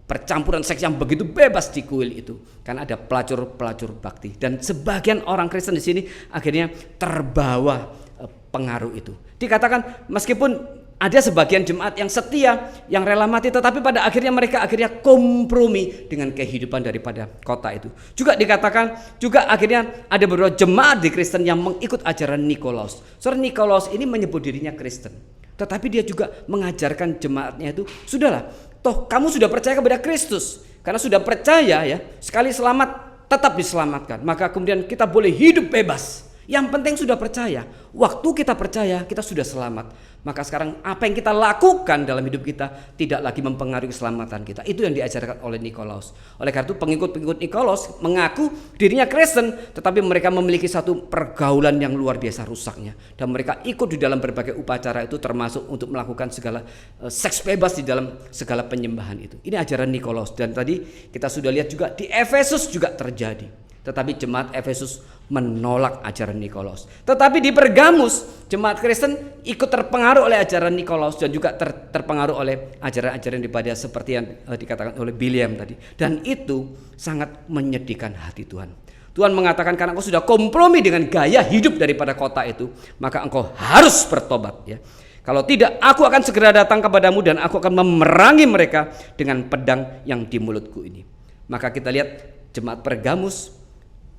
percampuran seks yang begitu bebas di kuil itu, karena ada pelacur-pelacur bakti. Dan sebagian orang Kristen di sini akhirnya terbawa pengaruh itu. Dikatakan meskipun ada sebagian jemaat yang setia, yang rela mati, tetapi pada akhirnya mereka kompromi dengan kehidupan daripada kota itu. Juga dikatakan juga akhirnya ada beberapa jemaat di Kristen yang mengikut ajaran Nikolaus. Saudara, Nikolaus ini menyebut dirinya Kristen, tetapi dia juga mengajarkan jemaatnya itu, sudahlah, toh kamu sudah percaya kepada Kristus, karena sudah percaya ya, sekali selamat tetap diselamatkan, maka kemudian kita boleh hidup bebas. Yang penting sudah percaya. Waktu kita percaya, kita sudah selamat. Maka sekarang apa yang kita lakukan dalam hidup kita tidak lagi mempengaruhi keselamatan kita. Itu yang diajarkan oleh Nikolaus. Oleh karena itu pengikut-pengikut Nikolaus mengaku dirinya Kristen, tetapi mereka memiliki satu pergaulan yang luar biasa rusaknya. Dan mereka ikut di dalam berbagai upacara itu, termasuk untuk melakukan segala seks bebas di dalam segala penyembahan itu. Ini ajaran Nikolaus. Dan tadi kita sudah lihat juga di Efesus juga terjadi. Tetapi jemaat Efesus menolak ajaran Nikolaus. Tetapi di Pergamus jemaat Kristen ikut terpengaruh oleh ajaran Nikolaus dan juga terpengaruh oleh ajaran-ajaran daripada seperti yang dikatakan oleh Bileam tadi. Dan itu sangat menyedihkan hati Tuhan. Tuhan mengatakan, karena engkau sudah kompromi dengan gaya hidup daripada kota itu, maka engkau harus bertobat ya. Kalau tidak, aku akan segera datang kepadamu dan aku akan memerangi mereka dengan pedang yang di mulutku ini. Maka kita lihat jemaat Pergamus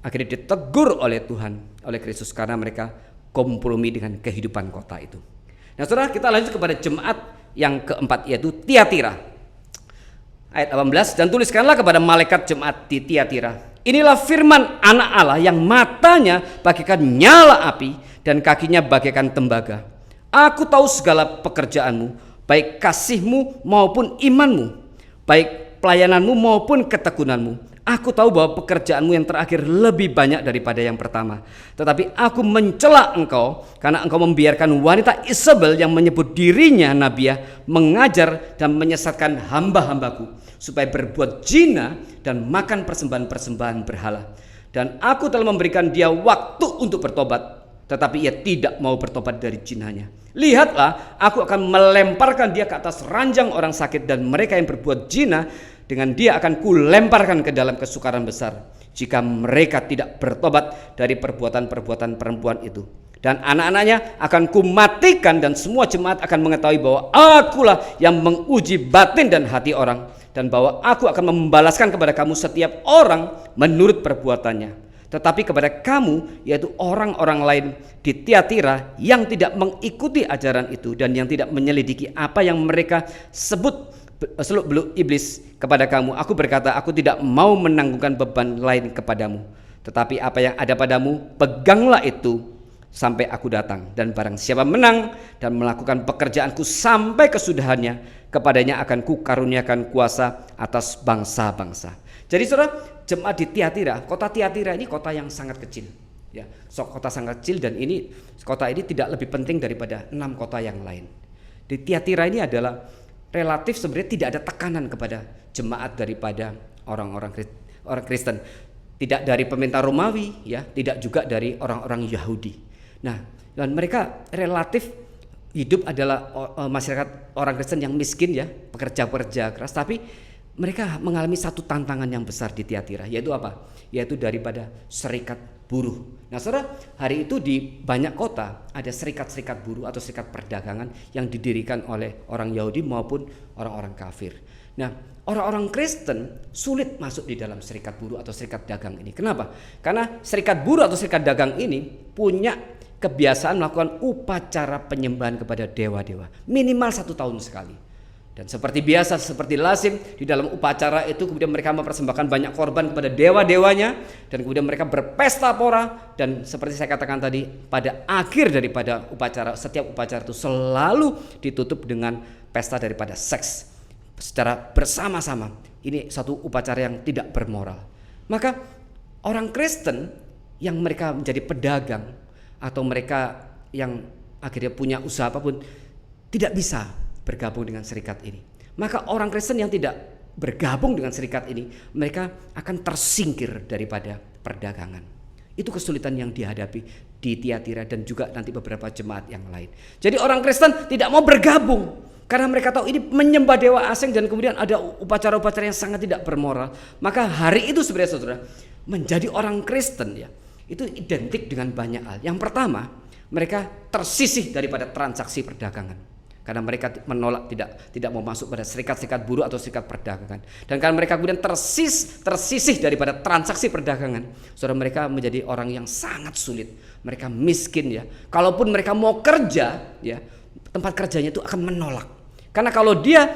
akhirnya ditegur oleh Tuhan, oleh Kristus, karena mereka kompromi dengan kehidupan kota itu. Nah saudara, kita lanjut kepada jemaat yang keempat, yaitu Tiatira. Ayat 18, dan tuliskanlah kepada malaikat jemaat di Tiatira, inilah firman anak Allah yang matanya bagaikan nyala api dan kakinya bagaikan tembaga. Aku tahu segala pekerjaanmu, baik kasihmu maupun imanmu, baik pelayananmu maupun ketekunanmu. Aku tahu bahwa pekerjaanmu yang terakhir lebih banyak daripada yang pertama. Tetapi aku mencela engkau karena engkau membiarkan wanita Isabel yang menyebut dirinya nabiah mengajar dan menyesatkan hamba-hambaku supaya berbuat zina dan makan persembahan-persembahan berhala. Dan aku telah memberikan dia waktu untuk bertobat, tetapi ia tidak mau bertobat dari zinanya. Lihatlah, aku akan melemparkan dia ke atas ranjang orang sakit, dan mereka yang berbuat zina dengan dia akan kulemparkan ke dalam kesukaran besar jika mereka tidak bertobat dari perbuatan-perbuatan perempuan itu. Dan anak-anaknya akan kumatikan, dan semua jemaat akan mengetahui bahwa akulah yang menguji batin dan hati orang, dan bahwa aku akan membalaskan kepada kamu setiap orang menurut perbuatannya. Tetapi kepada kamu, yaitu orang-orang lain di Tiatira yang tidak mengikuti ajaran itu dan yang tidak menyelidiki apa yang mereka sebut seluk-beluk iblis kepada kamu, aku berkata, aku tidak mau menanggungkan beban lain kepadamu. Tetapi apa yang ada padamu, peganglah itu sampai aku datang. Dan barang siapa menang dan melakukan pekerjaanku sampai kesudahannya, kepadanya akan kukaruniakan kuasa atas bangsa-bangsa. Jadi saudara, jemaat di Tiatira, kota Tiatira ini kota yang sangat kecil ya, kota sangat kecil, dan ini kota ini tidak lebih penting daripada 6 kota yang lain. Di Tiatira ini adalah relatif sebenarnya tidak ada tekanan kepada jemaat daripada orang-orang Kristen, tidak dari pemerintah Romawi ya, tidak juga dari orang-orang Yahudi. Nah, dan mereka relatif hidup adalah masyarakat orang Kristen yang miskin ya, pekerja-pekerja keras, tapi mereka mengalami satu tantangan yang besar di Tiatira, yaitu apa? Yaitu daripada serikat buruh. Nah saudara, hari itu di banyak kota ada serikat-serikat buruh atau serikat perdagangan yang didirikan oleh orang Yahudi maupun orang-orang kafir. Nah, orang-orang Kristen sulit masuk di dalam serikat buruh atau serikat dagang ini. Kenapa? Karena serikat buruh atau serikat dagang ini punya kebiasaan melakukan upacara penyembahan kepada dewa-dewa minimal 1 tahun sekali. Dan seperti biasa, seperti lazim di dalam upacara itu, kemudian mereka mempersembahkan banyak korban kepada dewa-dewanya, dan kemudian mereka berpesta pora. Dan seperti saya katakan tadi, pada akhir daripada upacara, setiap upacara itu selalu ditutup dengan pesta daripada seks secara bersama-sama. Ini satu upacara yang tidak bermoral. Maka orang Kristen yang mereka menjadi pedagang atau mereka yang akhirnya punya usaha apapun tidak bisa bergabung dengan serikat ini. Maka orang Kristen yang tidak bergabung dengan serikat ini, mereka akan tersingkir daripada perdagangan. Itu kesulitan yang dihadapi di Tiatira dan juga nanti beberapa jemaat yang lain. Jadi orang Kristen tidak mau bergabung karena mereka tahu ini menyembah dewa asing dan kemudian ada upacara-upacara yang sangat tidak bermoral. Maka hari itu sebenarnya saudara, menjadi orang Kristen ya, itu identik dengan banyak hal. Yang pertama, mereka tersisih daripada transaksi perdagangan. Karena mereka menolak, tidak mau masuk pada serikat-serikat buruh atau serikat perdagangan. Dan karena mereka kemudian tersisih daripada transaksi perdagangan, saudara, mereka menjadi orang yang sangat sulit. Mereka miskin ya. Kalaupun mereka mau kerja ya, tempat kerjanya itu akan menolak. Karena kalau dia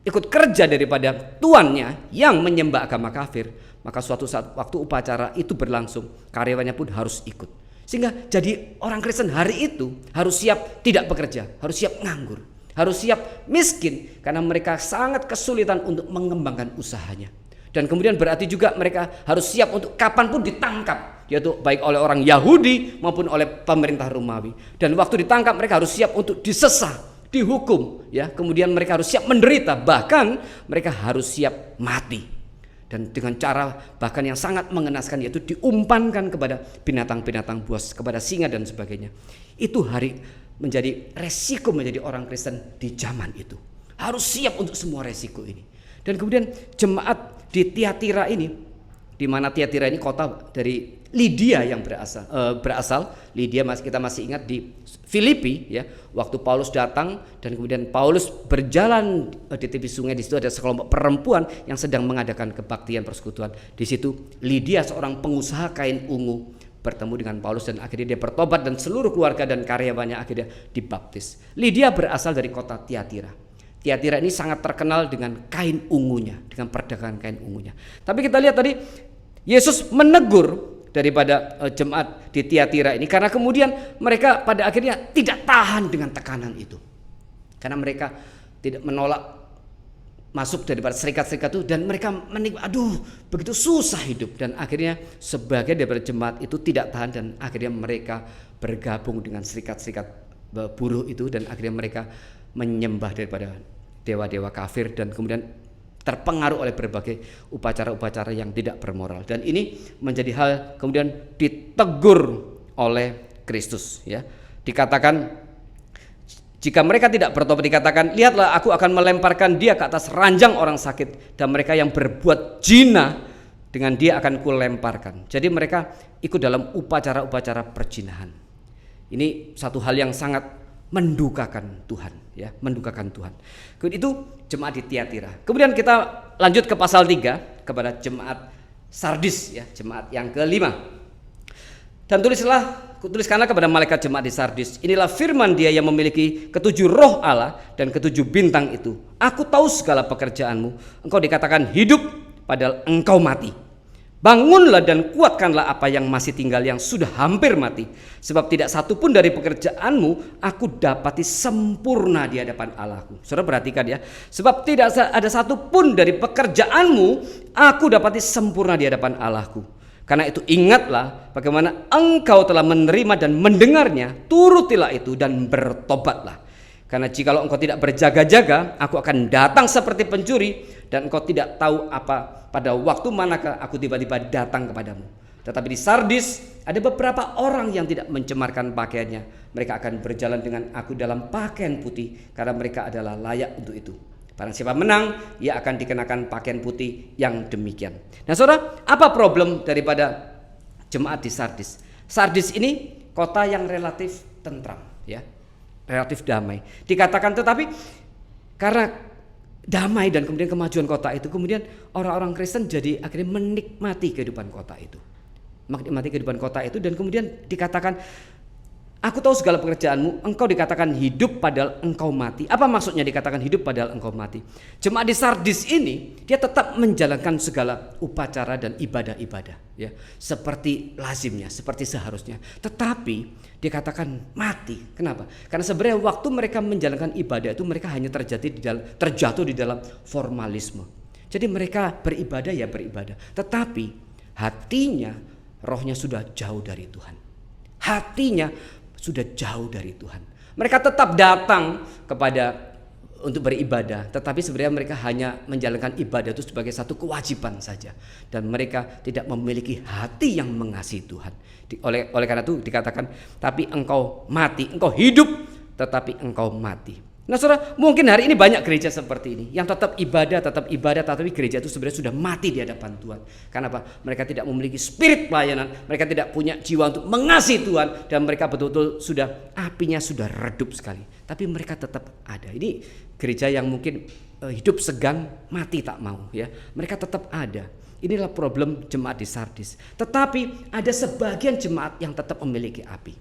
ikut kerja daripada tuannya yang menyembah agama kafir, maka suatu saat waktu upacara itu berlangsung, karyawannya pun harus ikut. Sehingga jadi orang Kristen hari itu harus siap tidak bekerja, harus siap nganggur, harus siap miskin karena mereka sangat kesulitan untuk mengembangkan usahanya. Dan kemudian berarti juga mereka harus siap untuk kapanpun ditangkap, yaitu baik oleh orang Yahudi maupun oleh pemerintah Romawi. Dan waktu ditangkap mereka harus siap untuk disesah, dihukum, ya. Kemudian mereka harus siap menderita, bahkan mereka harus siap mati. Dan dengan cara bahkan yang sangat mengenaskan, yaitu diumpankan kepada binatang-binatang buas, kepada singa dan sebagainya. Itu hari menjadi resiko menjadi orang Kristen di zaman itu. Harus siap untuk semua resiko ini. Dan kemudian jemaat di Tiatira ini, di mana Tiatira ini kota dari Lydia yang berasal. Lydia kita masih ingat di Filipi ya, waktu Paulus datang dan kemudian Paulus berjalan di tepi sungai, di situ ada sekelompok perempuan yang sedang mengadakan kebaktian persekutuan. Di situ Lydia, seorang pengusaha kain ungu, bertemu dengan Paulus dan akhirnya dia bertobat dan seluruh keluarga dan karyawannya akhirnya dibaptis. Lydia berasal dari kota Tiatira. Tiatira ini sangat terkenal dengan kain ungunya, dengan perdagangan kain ungunya. Tapi kita lihat tadi Yesus menegur daripada jemaat di Tiatira ini karena kemudian mereka pada akhirnya tidak tahan dengan tekanan itu. Karena mereka tidak menolak masuk daripada serikat-serikat itu dan mereka begitu susah hidup, dan akhirnya sebagian daripada jemaat itu tidak tahan dan akhirnya mereka bergabung dengan serikat-serikat buruh itu dan akhirnya mereka menyembah daripada dewa-dewa kafir dan kemudian terpengaruh oleh berbagai upacara-upacara yang tidak bermoral. Dan ini menjadi hal kemudian ditegur oleh Kristus ya. Dikatakan jika mereka tidak bertobat, dikatakan, lihatlah aku akan melemparkan dia ke atas ranjang orang sakit, dan mereka yang berbuat zina dengan dia akan kulemparkan. Jadi mereka ikut dalam upacara-upacara perzinahan. Ini satu hal yang sangat mendukakan Tuhan ya, mendukakan Tuhan. Kemudian itu jemaat di Tiatira. Kemudian kita lanjut ke pasal 3 kepada jemaat Sardis ya, jemaat yang kelima. Dan tuliskanlah kepada malaikat jemaat di Sardis, inilah firman dia yang memiliki ketujuh roh Allah dan ketujuh bintang itu. Aku tahu segala pekerjaanmu, engkau dikatakan hidup padahal engkau mati. Bangunlah dan kuatkanlah apa yang masih tinggal yang sudah hampir mati. Sebab tidak satu pun dari pekerjaanmu aku dapati sempurna di hadapan Allahku. Saudara perhatikan ya. Sebab tidak ada satu pun dari pekerjaanmu aku dapati sempurna di hadapan Allahku. Karena itu ingatlah bagaimana engkau telah menerima dan mendengarnya. Turutilah itu dan bertobatlah. Karena jikalau engkau tidak berjaga-jaga, aku akan datang seperti pencuri, dan engkau tidak tahu apa pada waktu manakah aku tiba-tiba datang kepadamu. Tetapi di Sardis ada beberapa orang yang tidak mencemarkan pakaiannya. Mereka akan berjalan dengan aku dalam pakaian putih, karena mereka adalah layak untuk itu. Barang siapa menang, ia akan dikenakan pakaian putih yang demikian. Nah saudara, apa problem daripada jemaat di Sardis? Sardis ini kota yang relatif tentram ya, relatif damai. Dikatakan tetapi karena damai dan kemudian kemajuan kota itu, kemudian orang-orang Kristen jadi akhirnya menikmati kehidupan kota itu. Menikmati kehidupan kota itu dan kemudian dikatakan Aku tahu segala pekerjaanmu, engkau dikatakan hidup padahal engkau mati. Apa maksudnya dikatakan hidup padahal engkau mati? Jemaat di Sardis ini dia tetap menjalankan segala upacara dan ibadah-ibadah, ya, seperti lazimnya, seperti seharusnya. Tetapi dikatakan mati. Kenapa? Karena sebenarnya waktu mereka menjalankan ibadah itu mereka hanya terjatuh di dalam formalisme. Jadi mereka beribadah ya beribadah, tetapi hatinya, rohnya sudah jauh dari Tuhan. Hatinya sudah jauh dari Tuhan. Mereka tetap datang untuk beribadah, tetapi sebenarnya mereka hanya menjalankan ibadah itu sebagai satu kewajiban saja, dan mereka tidak memiliki hati yang mengasihi Tuhan. Oleh karena itu dikatakan, tapi engkau mati, engkau hidup tetapi engkau mati. Nah saudara, mungkin hari ini banyak gereja seperti ini yang tetap ibadah, tetapi gereja itu sebenarnya sudah mati di hadapan Tuhan. Kenapa? Mereka tidak memiliki spirit pelayanan, mereka tidak punya jiwa untuk mengasihi Tuhan, dan mereka betul-betul apinya sudah redup sekali. Tapi mereka tetap ada. Ini gereja yang mungkin hidup segan, mati tak mau, ya. Mereka tetap ada. Inilah problem jemaat di Sardis. Tetapi ada sebagian jemaat yang tetap memiliki api.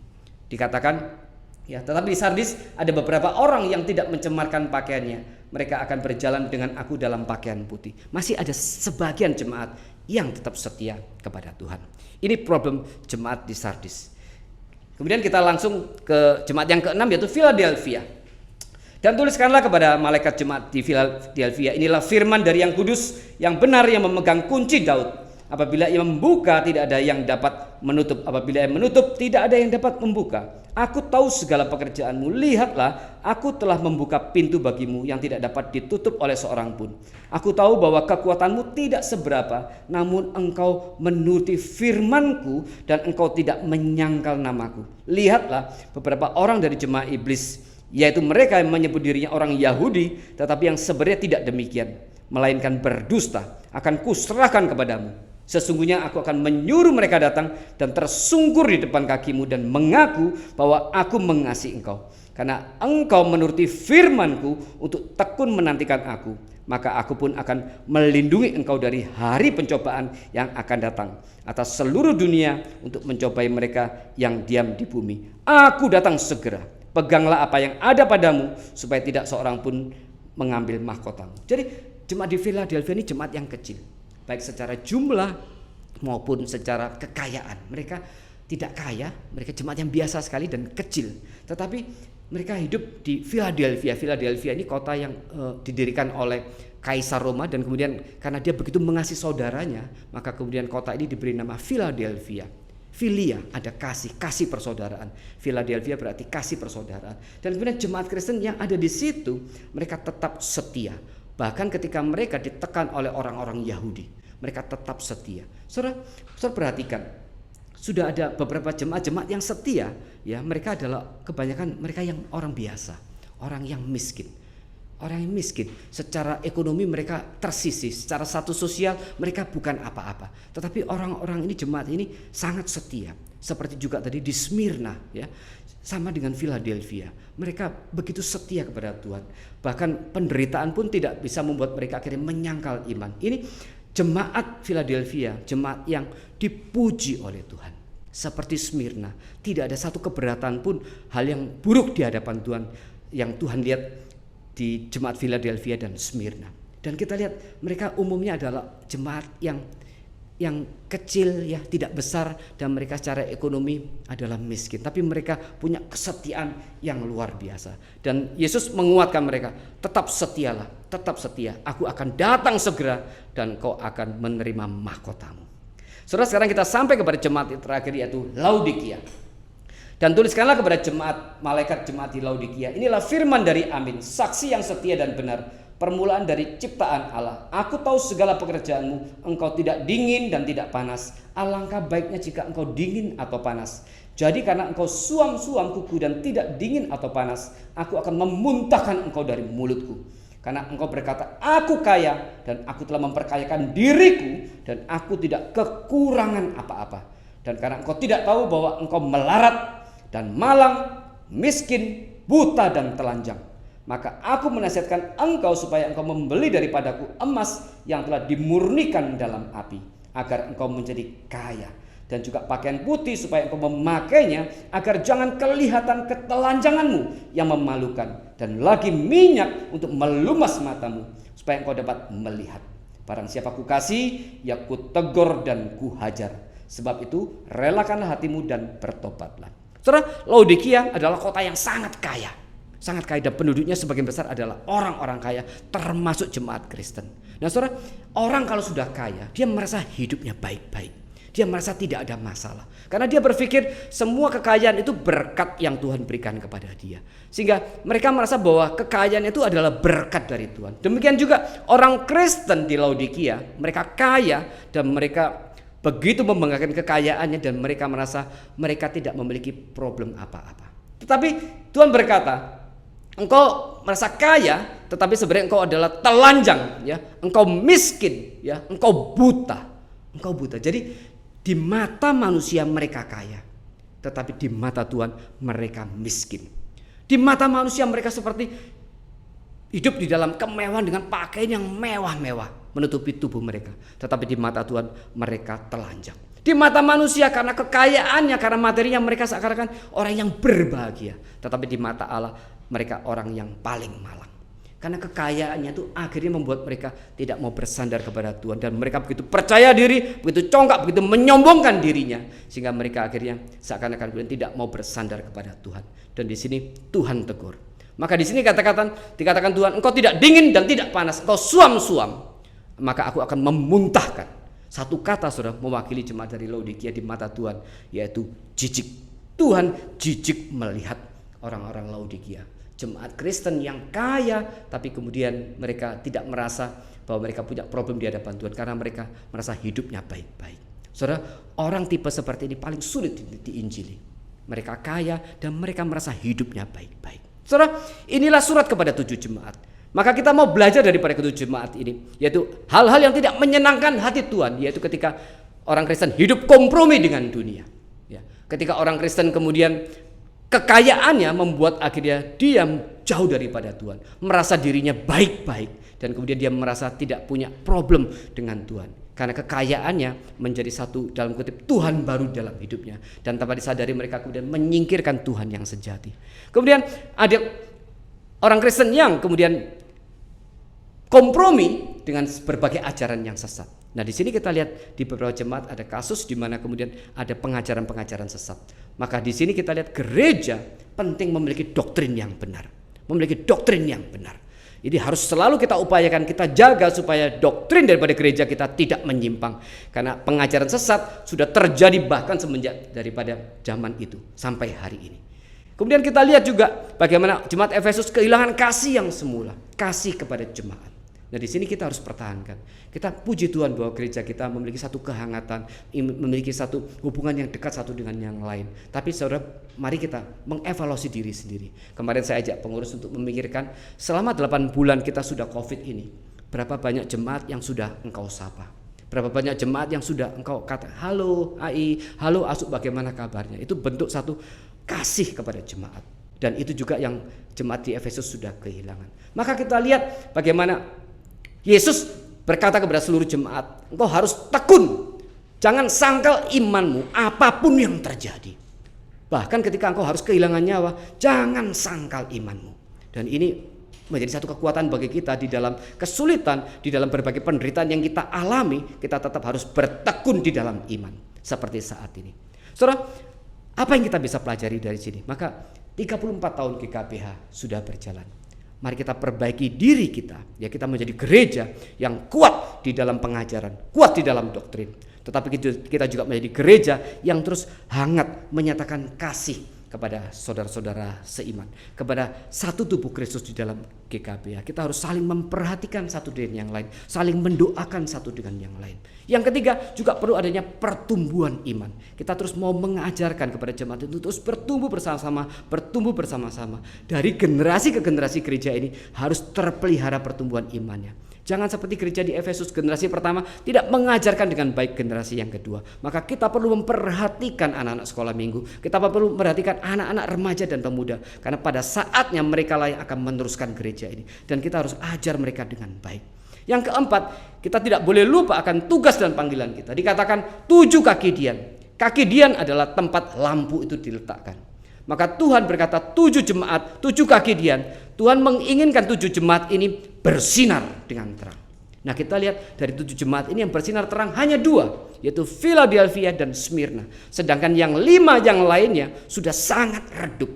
Dikatakan, ya, tetapi di Sardis ada beberapa orang yang tidak mencemarkan pakaiannya. Mereka akan berjalan dengan aku dalam pakaian putih. Masih ada sebagian jemaat yang tetap setia kepada Tuhan. Ini problem jemaat di Sardis. Kemudian kita langsung ke jemaat yang keenam, yaitu Philadelphia. Dan tuliskanlah kepada malaikat jemaat di Philadelphia, inilah firman dari yang kudus, yang benar, yang memegang kunci Daud. Apabila ia membuka, tidak ada yang dapat menutup. Apabila ia menutup, tidak ada yang dapat membuka. Aku tahu segala pekerjaanmu. Lihatlah, aku telah membuka pintu bagimu yang tidak dapat ditutup oleh seorang pun. Aku tahu bahwa kekuatanmu tidak seberapa, namun engkau menuruti firmanku dan engkau tidak menyangkal namaku. Lihatlah, beberapa orang dari jemaah iblis, yaitu mereka yang menyebut dirinya orang Yahudi, tetapi yang sebenarnya tidak demikian, melainkan berdusta, akan kuserahkan kepadamu. Sesungguhnya aku akan menyuruh mereka datang dan tersungkur di depan kakimu dan mengaku bahwa aku mengasihi engkau. Karena engkau menuruti firmanku untuk tekun menantikan aku, maka aku pun akan melindungi engkau dari hari pencobaan yang akan datang atas seluruh dunia untuk mencobai mereka yang diam di bumi. Aku datang segera. Peganglah apa yang ada padamu supaya tidak seorang pun mengambil mahkotamu. Jadi jemaat di Philadelphia ini jemaat yang kecil, baik secara jumlah maupun secara kekayaan. Mereka tidak kaya, mereka jemaat yang biasa sekali dan kecil. Tetapi mereka hidup di Philadelphia. Philadelphia ini kota yang didirikan oleh Kaisar Roma, dan kemudian karena dia begitu mengasihi saudaranya, maka kemudian kota ini diberi nama Philadelphia. Filia, ada kasih persaudaraan. Philadelphia berarti kasih persaudaraan. Dan kemudian jemaat Kristen yang ada di situ, mereka tetap setia. Bahkan ketika mereka ditekan oleh orang-orang Yahudi, mereka tetap setia. Saudara perhatikan, sudah ada beberapa jemaat-jemaat yang setia, ya, mereka adalah kebanyakan mereka yang orang biasa, orang yang miskin. Orang yang miskin, secara ekonomi mereka tersisih, secara status sosial mereka bukan apa-apa. Tetapi orang-orang ini, jemaat ini sangat setia. Seperti juga tadi di Smyrna, ya, sama dengan Philadelphia. Mereka begitu setia kepada Tuhan. Bahkan penderitaan pun tidak bisa membuat mereka akhirnya menyangkal iman. Ini jemaat Philadelphia, jemaat yang dipuji oleh Tuhan. Seperti Smyrna, tidak ada satu keberatan pun, hal yang buruk di hadapan Tuhan yang Tuhan lihat di jemaat Philadelphia dan Smyrna. Dan kita lihat mereka umumnya adalah jemaat yang kecil, ya, tidak besar, dan mereka secara ekonomi adalah miskin, tapi mereka punya kesetiaan yang luar biasa. Dan Yesus menguatkan mereka, tetap setialah, tetap setia. Aku akan datang segera dan kau akan menerima mahkotamu. Saudara, sekarang kita sampai kepada jemaat yang terakhir, yaitu Laodikia. Dan tuliskanlah kepada malaikat jemaat di Laodikia, inilah firman dari Amin, saksi yang setia dan benar, permulaan dari ciptaan Allah. Aku tahu segala pekerjaanmu, engkau tidak dingin dan tidak panas. Alangkah baiknya jika engkau dingin atau panas. Jadi karena engkau suam-suam kuku dan tidak dingin atau panas, aku akan memuntahkan engkau dari mulutku. Karena engkau berkata, aku kaya dan aku telah memperkayakan diriku dan aku tidak kekurangan apa-apa. Dan karena engkau tidak tahu bahwa engkau melarat dan malang, miskin, buta dan telanjang, maka aku menasihatkan engkau supaya engkau membeli daripadaku emas yang telah dimurnikan dalam api, agar engkau menjadi kaya. dan juga pakaian putih supaya engkau memakainya agar jangan kelihatan ketelanjanganmu yang memalukan, dan lagi minyak untuk melumas matamu supaya engkau dapat melihat. Barang siapa kukasih, ya kutegur dan kuhajar. Sebab itu relakanlah hatimu dan bertobatlah. Saudara, Laodikia adalah kota yang sangat kaya. Sangat kaya, dan penduduknya sebagian besar adalah orang-orang kaya, termasuk jemaat Kristen. Nah saudara, orang kalau sudah kaya, dia merasa hidupnya baik-baik. Dia merasa tidak ada masalah. Karena dia berpikir semua kekayaan itu berkat yang Tuhan berikan kepada dia. Sehingga mereka merasa bahwa kekayaan itu adalah berkat dari Tuhan. Demikian juga orang Kristen di Laodikia, mereka kaya dan mereka begitu membanggakan kekayaannya, dan mereka merasa mereka tidak memiliki problem apa-apa. Tetapi Tuhan berkata, engkau merasa kaya, tetapi sebenarnya engkau adalah telanjang, ya. Engkau miskin, ya. Engkau buta. Engkau buta. Jadi di mata manusia mereka kaya, tetapi di mata Tuhan mereka miskin. Di mata manusia mereka seperti hidup di dalam kemewahan dengan pakaian yang mewah-mewah menutupi tubuh mereka, tetapi di mata Tuhan mereka telanjang. Di mata manusia karena kekayaannya, karena materinya mereka seakan-akan orang yang berbahagia, tetapi di mata Allah mereka orang yang paling malang. Karena kekayaannya itu akhirnya membuat mereka tidak mau bersandar kepada Tuhan, dan mereka begitu percaya diri, begitu congkak, begitu menyombongkan dirinya, sehingga mereka akhirnya seakan-akan tidak mau bersandar kepada Tuhan. Dan di sini Tuhan tegur. Maka di sini dikatakan Tuhan, engkau tidak dingin dan tidak panas, engkau suam-suam. Maka aku akan memuntahkan. Satu kata saudara mewakili jemaat dari Laodikia di mata Tuhan, yaitu jijik. Tuhan jijik melihat orang-orang Laodikia. Jemaat Kristen yang kaya, tapi kemudian mereka tidak merasa bahwa mereka punya problem di hadapan Tuhan karena mereka merasa hidupnya baik-baik. Saudara, orang tipe seperti ini paling sulit diinjili. Mereka kaya dan mereka merasa hidupnya baik-baik. Saudara, inilah surat kepada 7 jemaat. Maka kita mau belajar daripada ke-7 jemaat ini, yaitu hal-hal yang tidak menyenangkan hati Tuhan, yaitu ketika orang Kristen hidup kompromi dengan dunia. Ya, ketika orang Kristen kemudian kekayaannya membuat akhirnya dia jauh daripada Tuhan, merasa dirinya baik-baik, dan kemudian dia merasa tidak punya problem dengan Tuhan karena kekayaannya menjadi satu dalam kutip Tuhan baru dalam hidupnya, dan tanpa disadari mereka kemudian menyingkirkan Tuhan yang sejati. Kemudian ada orang Kristen yang kemudian kompromi dengan berbagai ajaran yang sesat. Nah, di sini kita lihat di beberapa jemaat ada kasus di mana kemudian ada pengajaran-pengajaran sesat. Maka di sini kita lihat gereja penting memiliki doktrin yang benar. Memiliki doktrin yang benar. Jadi harus selalu kita upayakan, kita jaga supaya doktrin daripada gereja kita tidak menyimpang. Karena pengajaran sesat sudah terjadi bahkan semenjak daripada zaman itu sampai hari ini. Kemudian kita lihat juga bagaimana jemaat Efesus kehilangan kasih yang semula, kasih kepada jemaat. Nah, di sini kita harus pertahankan. Kita puji Tuhan bahwa gereja kita memiliki satu kehangatan, memiliki satu hubungan yang dekat satu dengan yang lain. Tapi saudara, mari kita mengevaluasi diri sendiri. Kemarin saya ajak pengurus untuk memikirkan selama 8 bulan kita sudah COVID ini, berapa banyak jemaat yang sudah engkau sapa? Berapa banyak jemaat yang sudah engkau kata, halo AI, halo Asuk, bagaimana kabarnya? Itu bentuk satu kasih kepada jemaat. Dan itu juga yang jemaat di Efesus sudah kehilangan. Maka kita lihat bagaimana Yesus berkata kepada seluruh jemaat, engkau harus tekun, jangan sangkal imanmu apapun yang terjadi. Bahkan ketika engkau harus kehilangan nyawa, jangan sangkal imanmu. Dan ini menjadi satu kekuatan bagi kita di dalam kesulitan, di dalam berbagai penderitaan yang kita alami, kita tetap harus bertekun di dalam iman seperti saat ini. Saudara, apa yang kita bisa pelajari dari sini? Maka 34 tahun GKPH sudah berjalan. Mari kita perbaiki diri kita, ya, kita menjadi gereja yang kuat di dalam pengajaran, kuat di dalam doktrin. Tetapi kita juga menjadi gereja yang terus hangat menyatakan kasih kepada saudara-saudara seiman, kepada satu tubuh Kristus di dalam GKPH. Kita harus saling memperhatikan satu dengan yang lain, saling mendoakan satu dengan yang lain. Yang ketiga, juga perlu adanya pertumbuhan iman. Kita terus mau mengajarkan kepada jemaat itu terus bertumbuh bersama-sama. Dari generasi ke generasi gereja ini harus terpelihara pertumbuhan imannya. Jangan seperti gereja di Efesus generasi pertama tidak mengajarkan dengan baik generasi yang kedua. Maka kita perlu memperhatikan anak-anak sekolah minggu. Kita perlu memperhatikan anak-anak remaja dan pemuda. Karena pada saatnya mereka lah yang akan meneruskan gereja ini. Dan kita harus ajar mereka dengan baik. Yang keempat, kita tidak boleh lupa akan tugas dan panggilan kita. Dikatakan 7 kaki dian. Kaki Dian adalah tempat lampu itu diletakkan. Maka Tuhan berkata 7 jemaat, 7 kaki Dian. Tuhan menginginkan 7 jemaat ini bersinar dengan terang. Nah, kita lihat dari 7 jemaat ini yang bersinar terang hanya 2, yaitu Philadelphia dan Smyrna. Sedangkan yang 5 yang lainnya sudah sangat redup.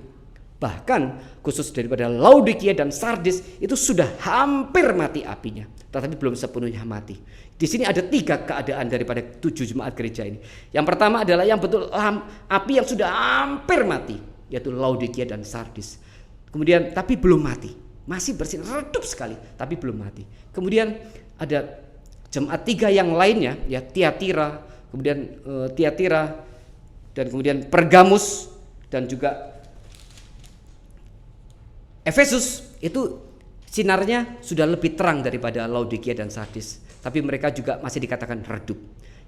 Bahkan khusus daripada Laodikia dan Sardis itu sudah hampir mati apinya, tetapi belum sepenuhnya mati. Di sini ada 3 keadaan daripada 7 jemaat gereja ini. Yang pertama adalah yang betul api yang sudah hampir mati, yaitu Laodikia dan Sardis. Kemudian tapi belum mati, masih bersinar redup sekali, tapi belum mati. Kemudian ada jemaat 3 yang lainnya, ya Tiatira, kemudian Tiatira, dan kemudian Pergamus, dan juga Efesus. Itu sinarnya sudah lebih terang daripada Laodikia dan Sardis, tapi mereka juga masih dikatakan redup.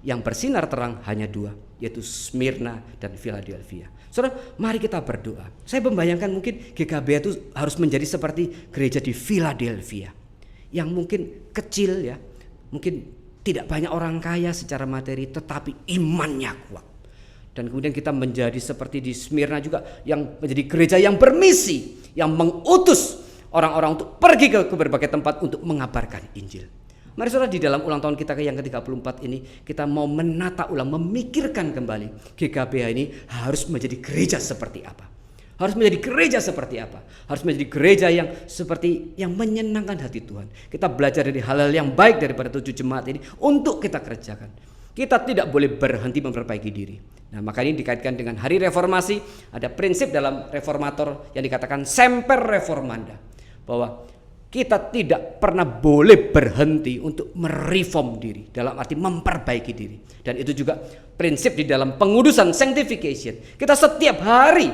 Yang bersinar terang hanya 2, yaitu Smyrna dan Philadelphia. Saudara, mari kita berdoa. Saya membayangkan mungkin GKBH itu harus menjadi seperti gereja di Philadelphia, yang mungkin kecil, ya, mungkin tidak banyak orang kaya secara materi, tetapi imannya kuat. Dan kemudian kita menjadi seperti di Smyrna juga, yang menjadi gereja yang bermisi, yang mengutus orang-orang untuk pergi ke berbagai tempat untuk mengabarkan Injil. Mari saudara, di dalam ulang tahun kita yang ke-34 ini, kita mau menata ulang, memikirkan kembali GKBH ini harus menjadi gereja seperti apa. Harus menjadi gereja seperti apa? Harus menjadi gereja yang seperti yang menyenangkan hati Tuhan. Kita belajar dari hal-hal yang baik daripada 7 jemaat ini untuk kita kerjakan. Kita tidak boleh berhenti memperbaiki diri. Nah, maka ini dikaitkan dengan hari reformasi. Ada prinsip dalam reformator yang dikatakan semper reformanda, bahwa kita tidak pernah boleh berhenti untuk mereform diri, dalam arti memperbaiki diri. Dan itu juga prinsip di dalam pengudusan, sanctification. Kita setiap hari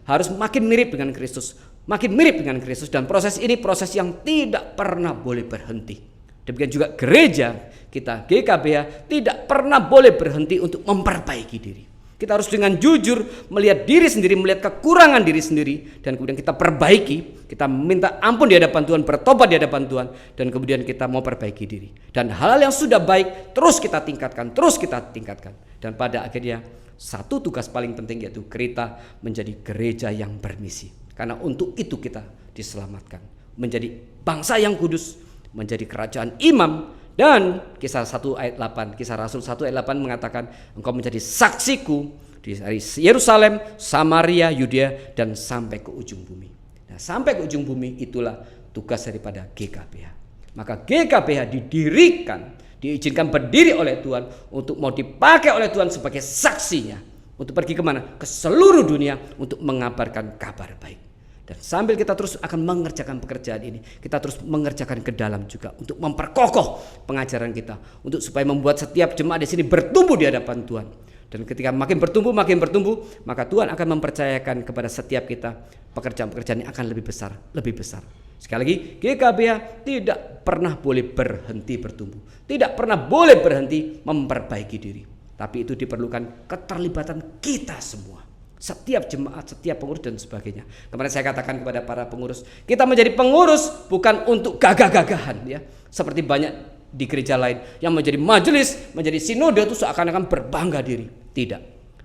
harus makin mirip dengan Kristus, makin mirip dengan Kristus, dan proses ini proses yang tidak pernah boleh berhenti. Demikian juga gereja kita GKBH tidak pernah boleh berhenti untuk memperbaiki diri. Kita harus dengan jujur melihat diri sendiri, melihat kekurangan diri sendiri, dan kemudian kita perbaiki. Kita minta ampun di hadapan Tuhan, bertobat di hadapan Tuhan, dan kemudian kita mau perbaiki diri. Dan hal yang sudah baik terus kita tingkatkan, terus kita tingkatkan. Dan pada akhirnya satu tugas paling penting, yaitu kita menjadi gereja yang bermisi. Karena untuk itu kita diselamatkan, menjadi bangsa yang kudus, menjadi kerajaan imam. Dan Kisah 1 ayat 8, Kisah Rasul 1 ayat 8 mengatakan, engkau menjadi saksiku dari Yerusalem, Samaria, Yudea, dan sampai ke ujung bumi. Nah, sampai ke ujung bumi itulah tugas daripada GKBH. Maka GKBH didirikan, diizinkan berdiri oleh Tuhan untuk mau dipakai oleh Tuhan sebagai saksinya, untuk pergi kemana? Ke seluruh dunia untuk mengabarkan kabar baik. Dan sambil kita terus akan mengerjakan pekerjaan ini, kita terus mengerjakan ke dalam juga untuk memperkokoh pengajaran kita, untuk supaya membuat setiap jemaat di sini bertumbuh di hadapan Tuhan. Dan ketika makin bertumbuh, maka Tuhan akan mempercayakan kepada setiap kita pekerjaan-pekerjaan yang akan lebih besar, lebih besar. Sekali lagi, GKBH tidak pernah boleh berhenti bertumbuh, tidak pernah boleh berhenti memperbaiki diri. Tapi itu diperlukan keterlibatan kita semua. Setiap jemaat, setiap pengurus dan sebagainya. Kemarin saya katakan kepada para pengurus, kita menjadi pengurus bukan untuk gagah-gagahan, ya, seperti banyak di gereja lain yang menjadi majelis, menjadi sinode itu seakan-akan berbangga diri. Tidak.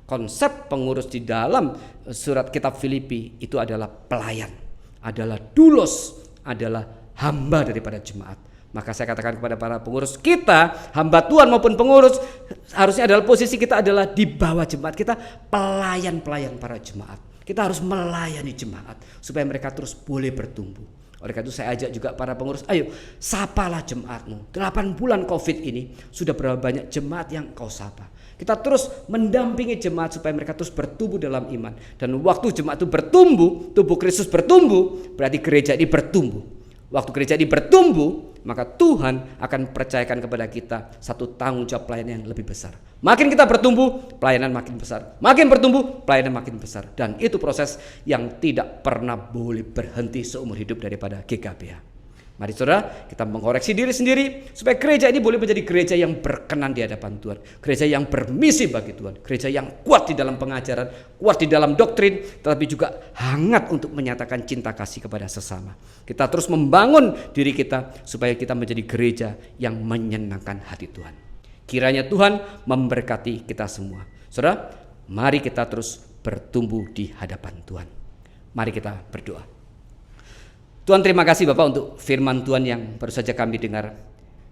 Konsep pengurus di dalam surat kitab Filipi itu adalah pelayan, adalah doulos, adalah hamba daripada jemaat. Maka saya katakan kepada para pengurus kita, hamba Tuhan maupun pengurus, harusnya adalah posisi kita adalah di bawah jemaat. Kita pelayan-pelayan para jemaat. Kita harus melayani jemaat supaya mereka terus boleh bertumbuh. Oleh karena itu saya ajak juga para pengurus, ayo sapalah jemaatmu. 8 bulan COVID ini sudah berapa banyak jemaat yang kau sapa. Kita terus mendampingi jemaat supaya mereka terus bertumbuh dalam iman. Dan waktu jemaat itu bertumbuh, tubuh Kristus bertumbuh, berarti gereja ini bertumbuh. Waktu gereja ini bertumbuh, maka Tuhan akan percayakan kepada kita satu tanggung jawab pelayanan yang lebih besar. Makin kita bertumbuh, pelayanan makin besar. Makin bertumbuh, pelayanan makin besar. Dan itu proses yang tidak pernah boleh berhenti seumur hidup daripada GKBH. Mari saudara, kita mengoreksi diri sendiri supaya gereja ini boleh menjadi gereja yang berkenan di hadapan Tuhan, gereja yang bermisi bagi Tuhan, gereja yang kuat di dalam pengajaran, kuat di dalam doktrin, tetapi juga hangat untuk menyatakan cinta kasih kepada sesama. Kita terus membangun diri kita supaya kita menjadi gereja yang menyenangkan hati Tuhan. Kiranya Tuhan memberkati kita semua. Saudara, Mari kita terus bertumbuh di hadapan Tuhan. Mari kita berdoa. Tuhan, terima kasih Bapak untuk firman Tuhan yang baru saja kami dengar,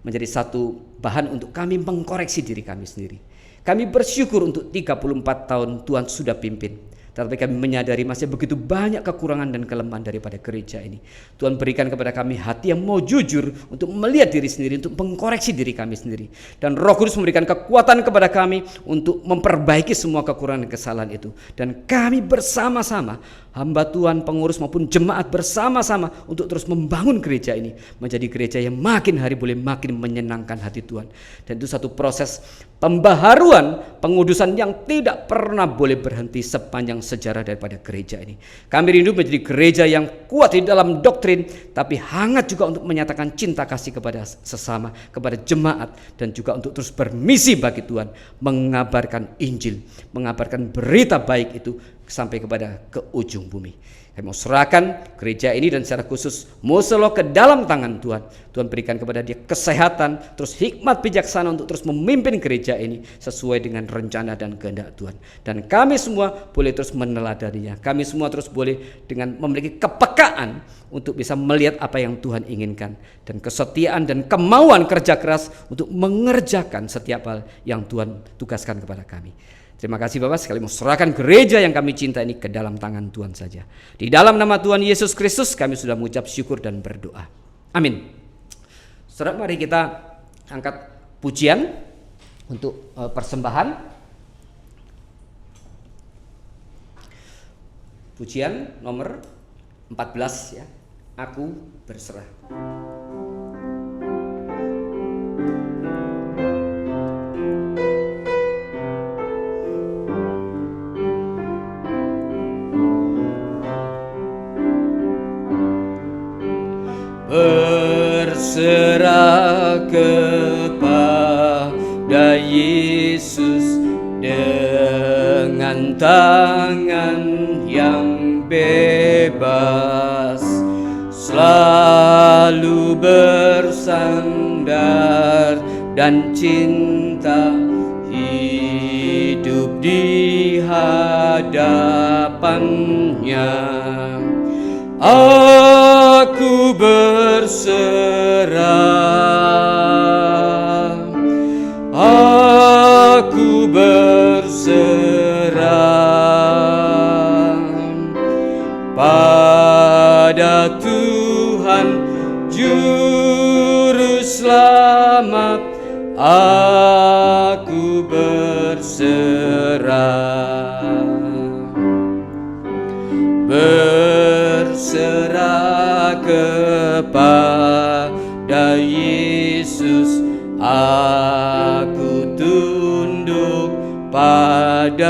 menjadi satu bahan untuk kami mengkoreksi diri kami sendiri. Kami bersyukur untuk 34 tahun Tuhan sudah pimpin, tetapi kami menyadari masih begitu banyak kekurangan dan kelemahan daripada gereja ini. Tuhan, berikan kepada kami hati yang mau jujur untuk melihat diri sendiri, untuk mengkoreksi diri kami sendiri. Dan Roh Kudus memberikan kekuatan kepada kami untuk memperbaiki semua kekurangan dan kesalahan itu. Dan kami bersama-sama, hamba Tuhan, pengurus maupun jemaat bersama-sama untuk terus membangun gereja ini menjadi gereja yang makin hari boleh makin menyenangkan hati Tuhan. Dan itu satu proses pembaharuan, pengudusan yang tidak pernah boleh berhenti sepanjang sejarah daripada gereja ini. Kami rindu menjadi gereja yang kuat di dalam doktrin, tapi hangat juga untuk menyatakan cinta kasih kepada sesama, kepada jemaat, dan juga untuk terus bermisi bagi Tuhan, mengabarkan Injil, mengabarkan berita baik itu sampai ke ujung bumi. Kami mau serahkan gereja ini dan secara khusus Moselo ke dalam tangan Tuhan. Tuhan berikan kepada dia kesehatan, terus hikmat bijaksana untuk terus memimpin gereja ini sesuai dengan rencana dan kehendak Tuhan. Dan kami semua boleh terus meneladaninya. Kami semua terus boleh dengan memiliki kepekaan untuk bisa melihat apa yang Tuhan inginkan, dan kesetiaan dan kemauan kerja keras untuk mengerjakan setiap hal yang Tuhan tugaskan kepada kami. Terima kasih Bapak, sekali mau serahkan gereja yang kami cinta ini ke dalam tangan Tuhan saja. Di dalam nama Tuhan Yesus Kristus kami sudah mengucap syukur dan berdoa. Amin. Saudara, mari kita angkat pujian untuk persembahan. Pujian nomor 14 ya. Aku berserah. Berserah kepada Yesus dengan tangan yang bebas, selalu bersandar dan cinta, hidup di hadapannya. Aku berserah, aku berserah pada Tuhan Juru Selamat. Aku berserah, berserah kepada Yesus. Aku tunduk padamu.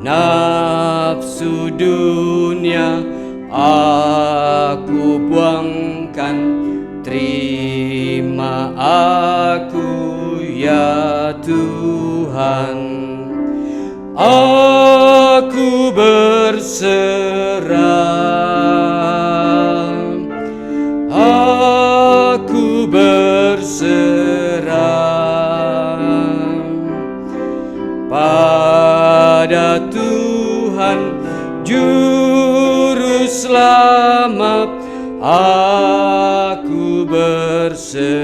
Nafsu dunia aku buangkan, terima aku ya Tuhan. Aku berserah, aku berserah pada Tuhan Juru Selamat. Aku berserah.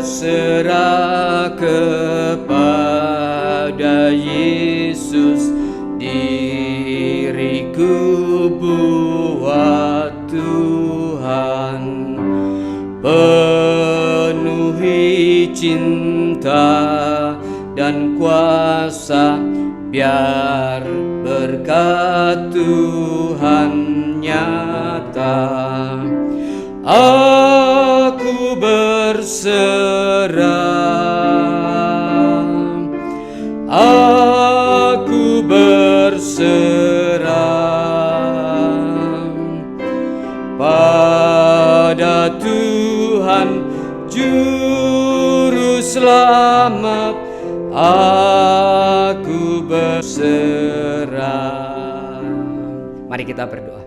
Berserah kepada Yesus, diriku buat Tuhan, penuhi cinta dan kuasa, biar berkat Tuhan nyata. Aku berserah, aku berserah pada Tuhan Juru selamat, aku berserah. Mari kita berdoa.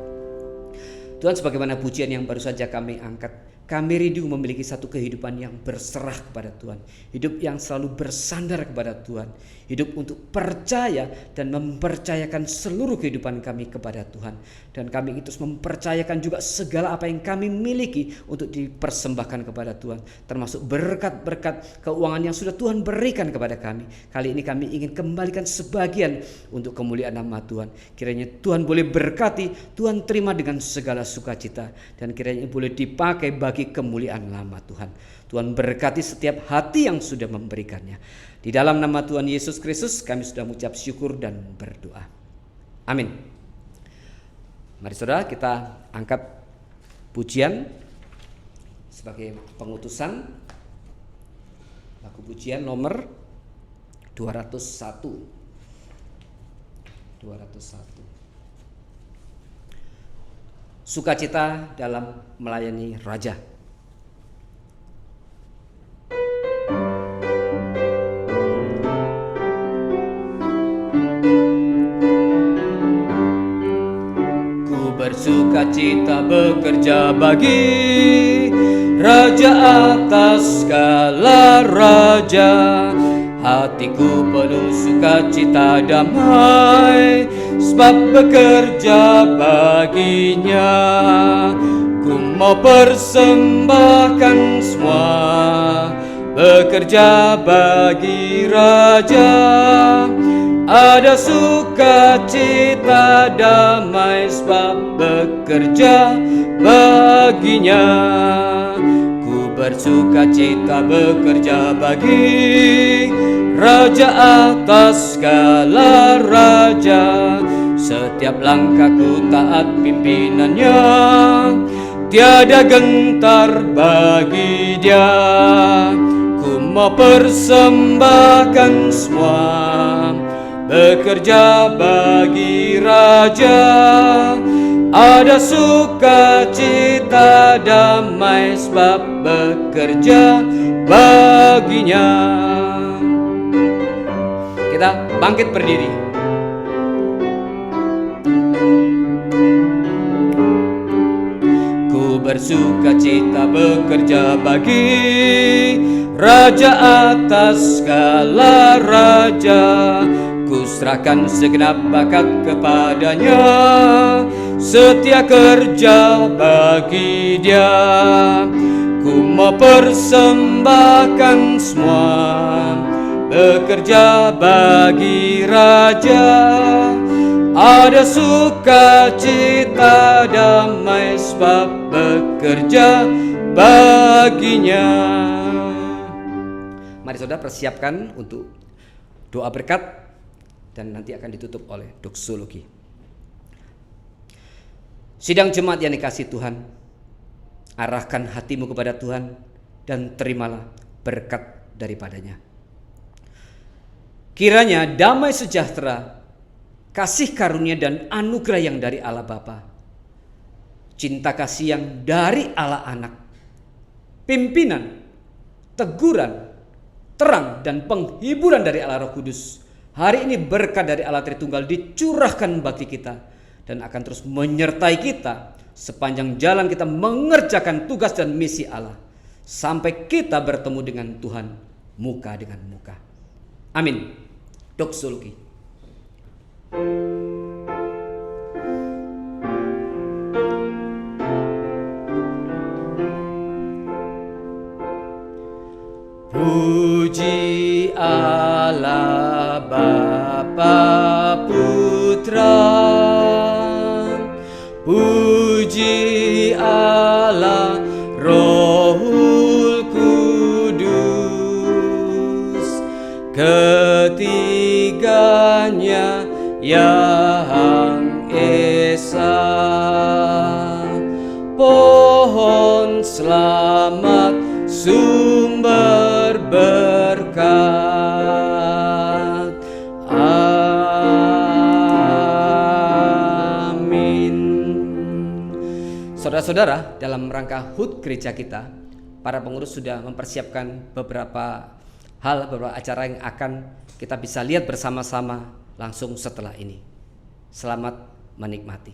Tuhan, sebagaimana pujian yang baru saja kami angkat, kami rindu memiliki satu kehidupan yang berserah kepada Tuhan, hidup yang selalu bersandar kepada Tuhan, hidup untuk percaya dan mempercayakan seluruh kehidupan kami kepada Tuhan. Dan kami terus mempercayakan juga segala apa yang kami miliki untuk dipersembahkan kepada Tuhan, termasuk berkat-berkat keuangan yang sudah Tuhan berikan kepada kami. Kali ini kami ingin kembalikan sebagian untuk kemuliaan nama Tuhan. Kiranya Tuhan boleh berkati, Tuhan terima dengan segala sukacita, dan kiranya boleh dipakai bagi kemuliaan nama Tuhan. Tuhan berkati setiap hati yang sudah memberikannya. Di dalam nama Tuhan Yesus Kristus kami sudah mengucap syukur dan berdoa. Amin. Mari saudara, kita angkat pujian sebagai pengutusan. Lagu pujian nomor 201. Sukacita dalam melayani Raja. Ku bersukacita bekerja bagi Raja atas segala raja. Hatiku penuh sukacita damai, sebab bekerja baginya. Ku mau persembahkan semua, bekerja bagi Raja. Ada sukacita damai, sebab bekerja baginya. Ku bersukacita bekerja bagi Raja atas segala raja. Setiap langkahku taat pimpinannya, tiada gentar bagi dia. Ku mau persembahkan semua, bekerja bagi Raja. Ada sukacita damai, sebab bekerja baginya. Kita bangkit berdiri. Ku bersukacita bekerja bagi Raja atas segala raja. Ku serahkan segenap bakat kepadanya, setia kerja bagi dia. Ku mau persembahkan semua, bekerja bagi Raja. Ada sukacita damai, sebab bekerja baginya. Mari saudara persiapkan untuk doa berkat, dan nanti akan ditutup oleh doksologi. Sidang jemaat yang dikasihi Tuhan, arahkan hatimu kepada Tuhan dan terimalah berkat daripadanya. Kiranya damai sejahtera, kasih karunia dan anugerah yang dari Allah Bapa, cinta kasih yang dari Allah Anak, pimpinan, teguran, terang dan penghiburan dari Allah Roh Kudus, hari ini berkat dari Allah Tritunggal dicurahkan bagi kita dan akan terus menyertai kita sepanjang jalan kita mengerjakan tugas dan misi Allah, sampai kita bertemu dengan Tuhan muka dengan muka. Amin. Doksologi. Puji Allah Bapa Putra, puji Allah Rohul Kudus, ketiganya Yang Esa. Pohon selamat sumber berkat. Amin. Saudara-saudara, dalam rangka HUT gereja kita, para pengurus sudah mempersiapkan beberapa hal, beberapa acara yang akan kita bisa lihat bersama-sama langsung setelah ini. Selamat menikmati.